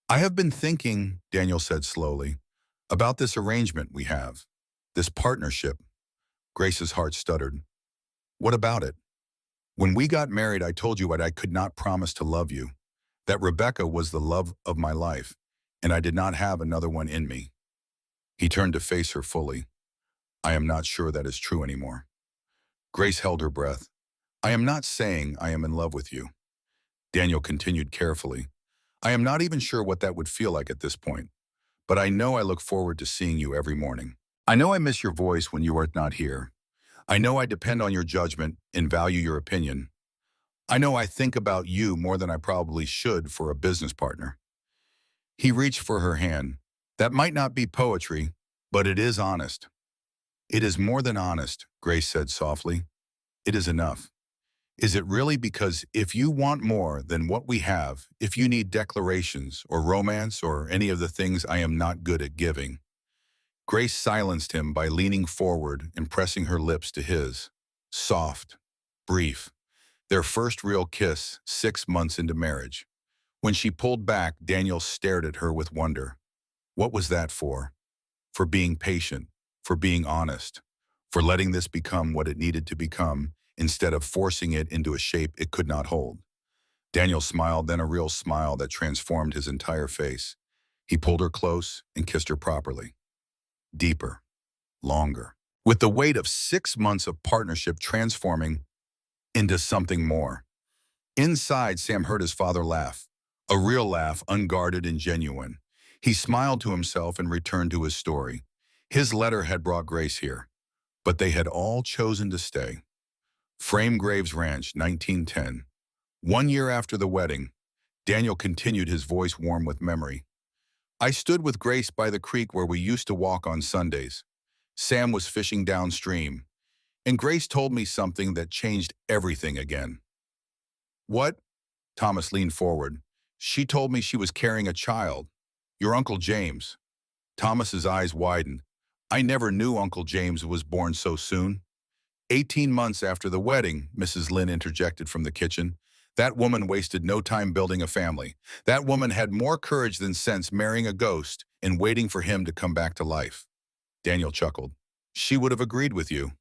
I have been thinking, Daniel said slowly, about this arrangement we have, this partnership. Grace's heart stuttered. What about it? When we got married, I told you what I could not promise to love you, that Rebecca was the love of my life, and I did not have another one in me. He turned to face her fully. I am not sure that is true anymore. Grace held her breath. I am not saying I am in love with you. Daniel continued carefully. I am not even sure what that would feel like at this point, but I know I look forward to seeing you every morning. I know I miss your voice when you are not here. I know I depend on your judgment and value your opinion. I know I think about you more than I probably should for a business partner. He reached for her hand. That might not be poetry, but it is honest. It is more than honest, Grace said softly. It is enough. Is it really? Because if you want more than what we have, if you need declarations or romance or any of the things I am not good at giving. Grace silenced him by leaning forward and pressing her lips to his. Soft, brief. Their first real kiss 6 months into marriage. When she pulled back, Daniel stared at her with wonder. What was that for? For being patient, for being honest, for letting this become what it needed to become instead of forcing it into a shape it could not hold. Daniel smiled, then a real smile that transformed his entire face. He pulled her close and kissed her properly. Deeper, longer, with the weight of 6 months of partnership transforming into something more. Inside, Sam heard his father laugh, a real laugh, unguarded and genuine. He smiled to himself and returned to his story. His letter had brought Grace here, but they had all chosen to stay. Frame Graves Ranch, 1910. 1 year after the wedding, Daniel continued, his voice warm with memory. I stood with Grace by the creek where we used to walk on Sundays. Sam was fishing downstream, and Grace told me something that changed everything again. What? Thomas leaned forward. She told me she was carrying a child. Your Uncle James. Thomas's eyes widened. I never knew Uncle James was born so soon. 18 months after the wedding, Mrs. Lynn interjected from the kitchen. That woman wasted no time building a family. That woman had more courage than sense marrying a ghost and waiting for him to come back to life. Daniel chuckled. She would have agreed with you.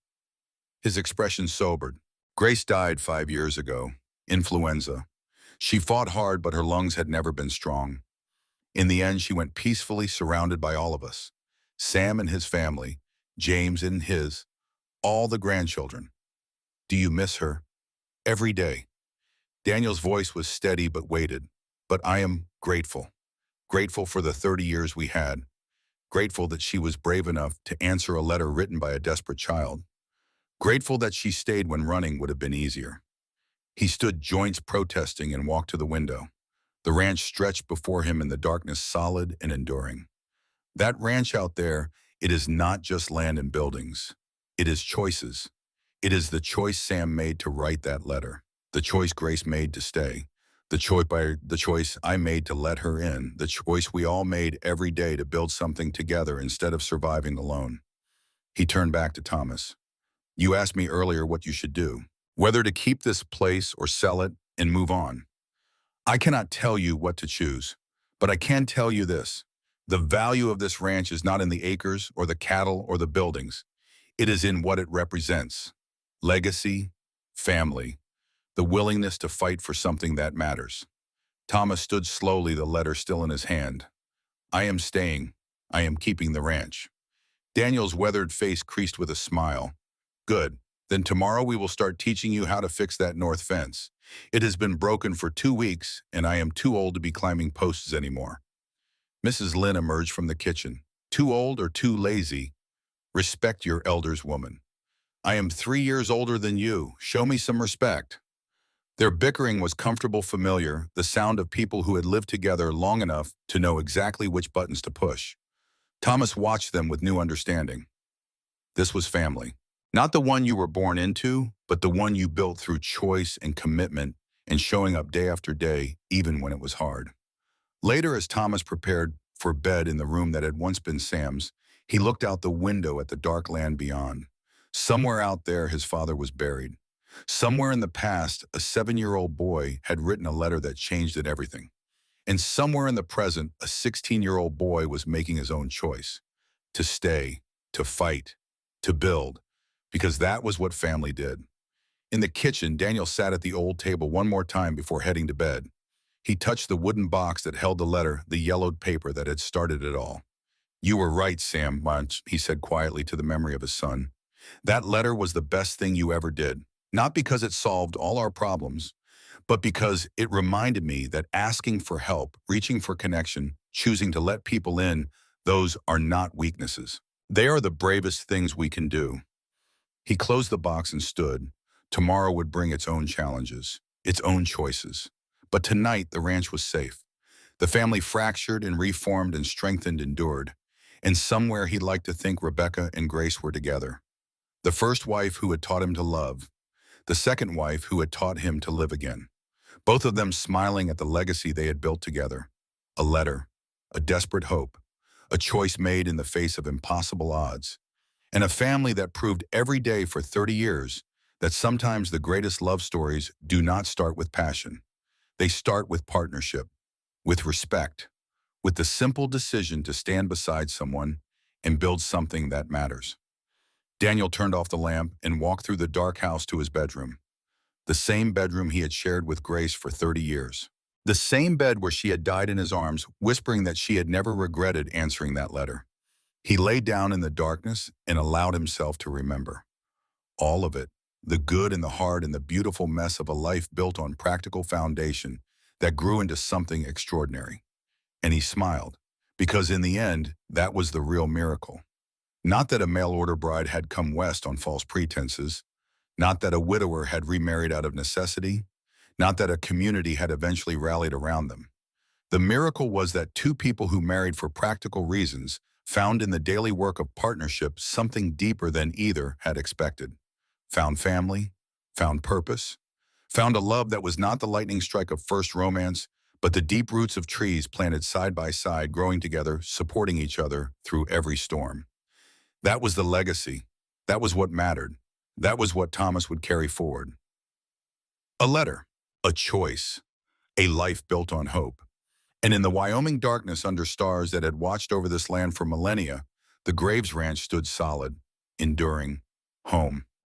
His expression sobered. Grace died 5 years ago. Influenza. She fought hard, but her lungs had never been strong. In the end, she went peacefully, surrounded by all of us. Sam and his family, James and his, all the grandchildren. Do you miss her? Every day. Daniel's voice was steady but weighted. But I am grateful. Grateful for the 30 years we had. Grateful that she was brave enough to answer a letter written by a desperate child. Grateful that she stayed when running would have been easier. He stood joints protesting and walked to the window. The ranch stretched before him in the darkness, solid and enduring. That ranch out there, it is not just land and buildings. It is choices. It is the choice Sam made to write that letter. The choice Grace made to stay. The choice I made to let her in. The choice we all made every day to build something together instead of surviving alone. He turned back to Thomas. You asked me earlier what you should do. Whether to keep this place or sell it and move on. I cannot tell you what to choose, but I can tell you this. The value of this ranch is not in the acres or the cattle or the buildings. It is in what it represents. Legacy, family, the willingness to fight for something that matters. Thomas stood slowly, the letter still in his hand. I am staying. I am keeping the ranch. Daniel's weathered face creased with a smile. Good. Then tomorrow we will start teaching you how to fix that north fence. It has been broken for 2 weeks, and I am too old to be climbing posts anymore. Mrs. Lynn emerged from the kitchen. Too old or too lazy? Respect your elders, woman. I am 3 years older than you. Show me some respect. Their bickering was comfortable, familiar, the sound of people who had lived together long enough to know exactly which buttons to push. Thomas watched them with new understanding. This was family. Not the one you were born into, but the one you built through choice and commitment and showing up day after day, even when it was hard. Later, as Thomas prepared for bed in the room that had once been Sam's, he looked out the window at the dark land beyond. Somewhere out there, his father was buried. Somewhere in the past, a 7-year-old boy had written a letter that changed everything. And somewhere in the present, a 16-year-old boy was making his own choice. To stay, to fight, to build. Because that was what family did. In the kitchen, Daniel sat at the old table one more time before heading to bed. He touched the wooden box that held the letter, the yellowed paper that had started it all. You were right, Sam, he said quietly to the memory of his son. That letter was the best thing you ever did. Not because it solved all our problems, but because it reminded me that asking for help, reaching for connection, choosing to let people in, those are not weaknesses. They are the bravest things we can do. He closed the box and stood. Tomorrow would bring its own challenges, its own choices. But tonight, the ranch was safe. The family fractured and reformed and strengthened, endured. And somewhere he'd like to think Rebecca and Grace were together. The first wife who had taught him to love. The second wife who had taught him to live again. Both of them smiling at the legacy they had built together. A letter, a desperate hope, a choice made in the face of impossible odds. And a family that proved every day for 30 years that sometimes the greatest love stories do not start with passion. They start with partnership, with respect, with the simple decision to stand beside someone and build something that matters. Daniel turned off the lamp and walked through the dark house to his bedroom. The same bedroom he had shared with Grace for 30 years. The same bed where she had died in his arms, whispering that she had never regretted answering that letter. He lay down in the darkness and allowed himself to remember. All of it, the good and the hard and the beautiful mess of a life built on practical foundation that grew into something extraordinary. And he smiled, because in the end, that was the real miracle. Not that a mail-order bride had come west on false pretenses, not that a widower had remarried out of necessity, not that a community had eventually rallied around them. The miracle was that two people who married for practical reasons found in the daily work of partnership something deeper than either had expected. Found family, found purpose, found a love that was not the lightning strike of first romance, but the deep roots of trees planted side by side, growing together, supporting each other through every storm. That was the legacy. That was what mattered. That was what Thomas would carry forward. A letter. a choice, a life built on hope. And in the Wyoming darkness under stars that had watched over this land for millennia, the Graves Ranch stood solid, enduring, home.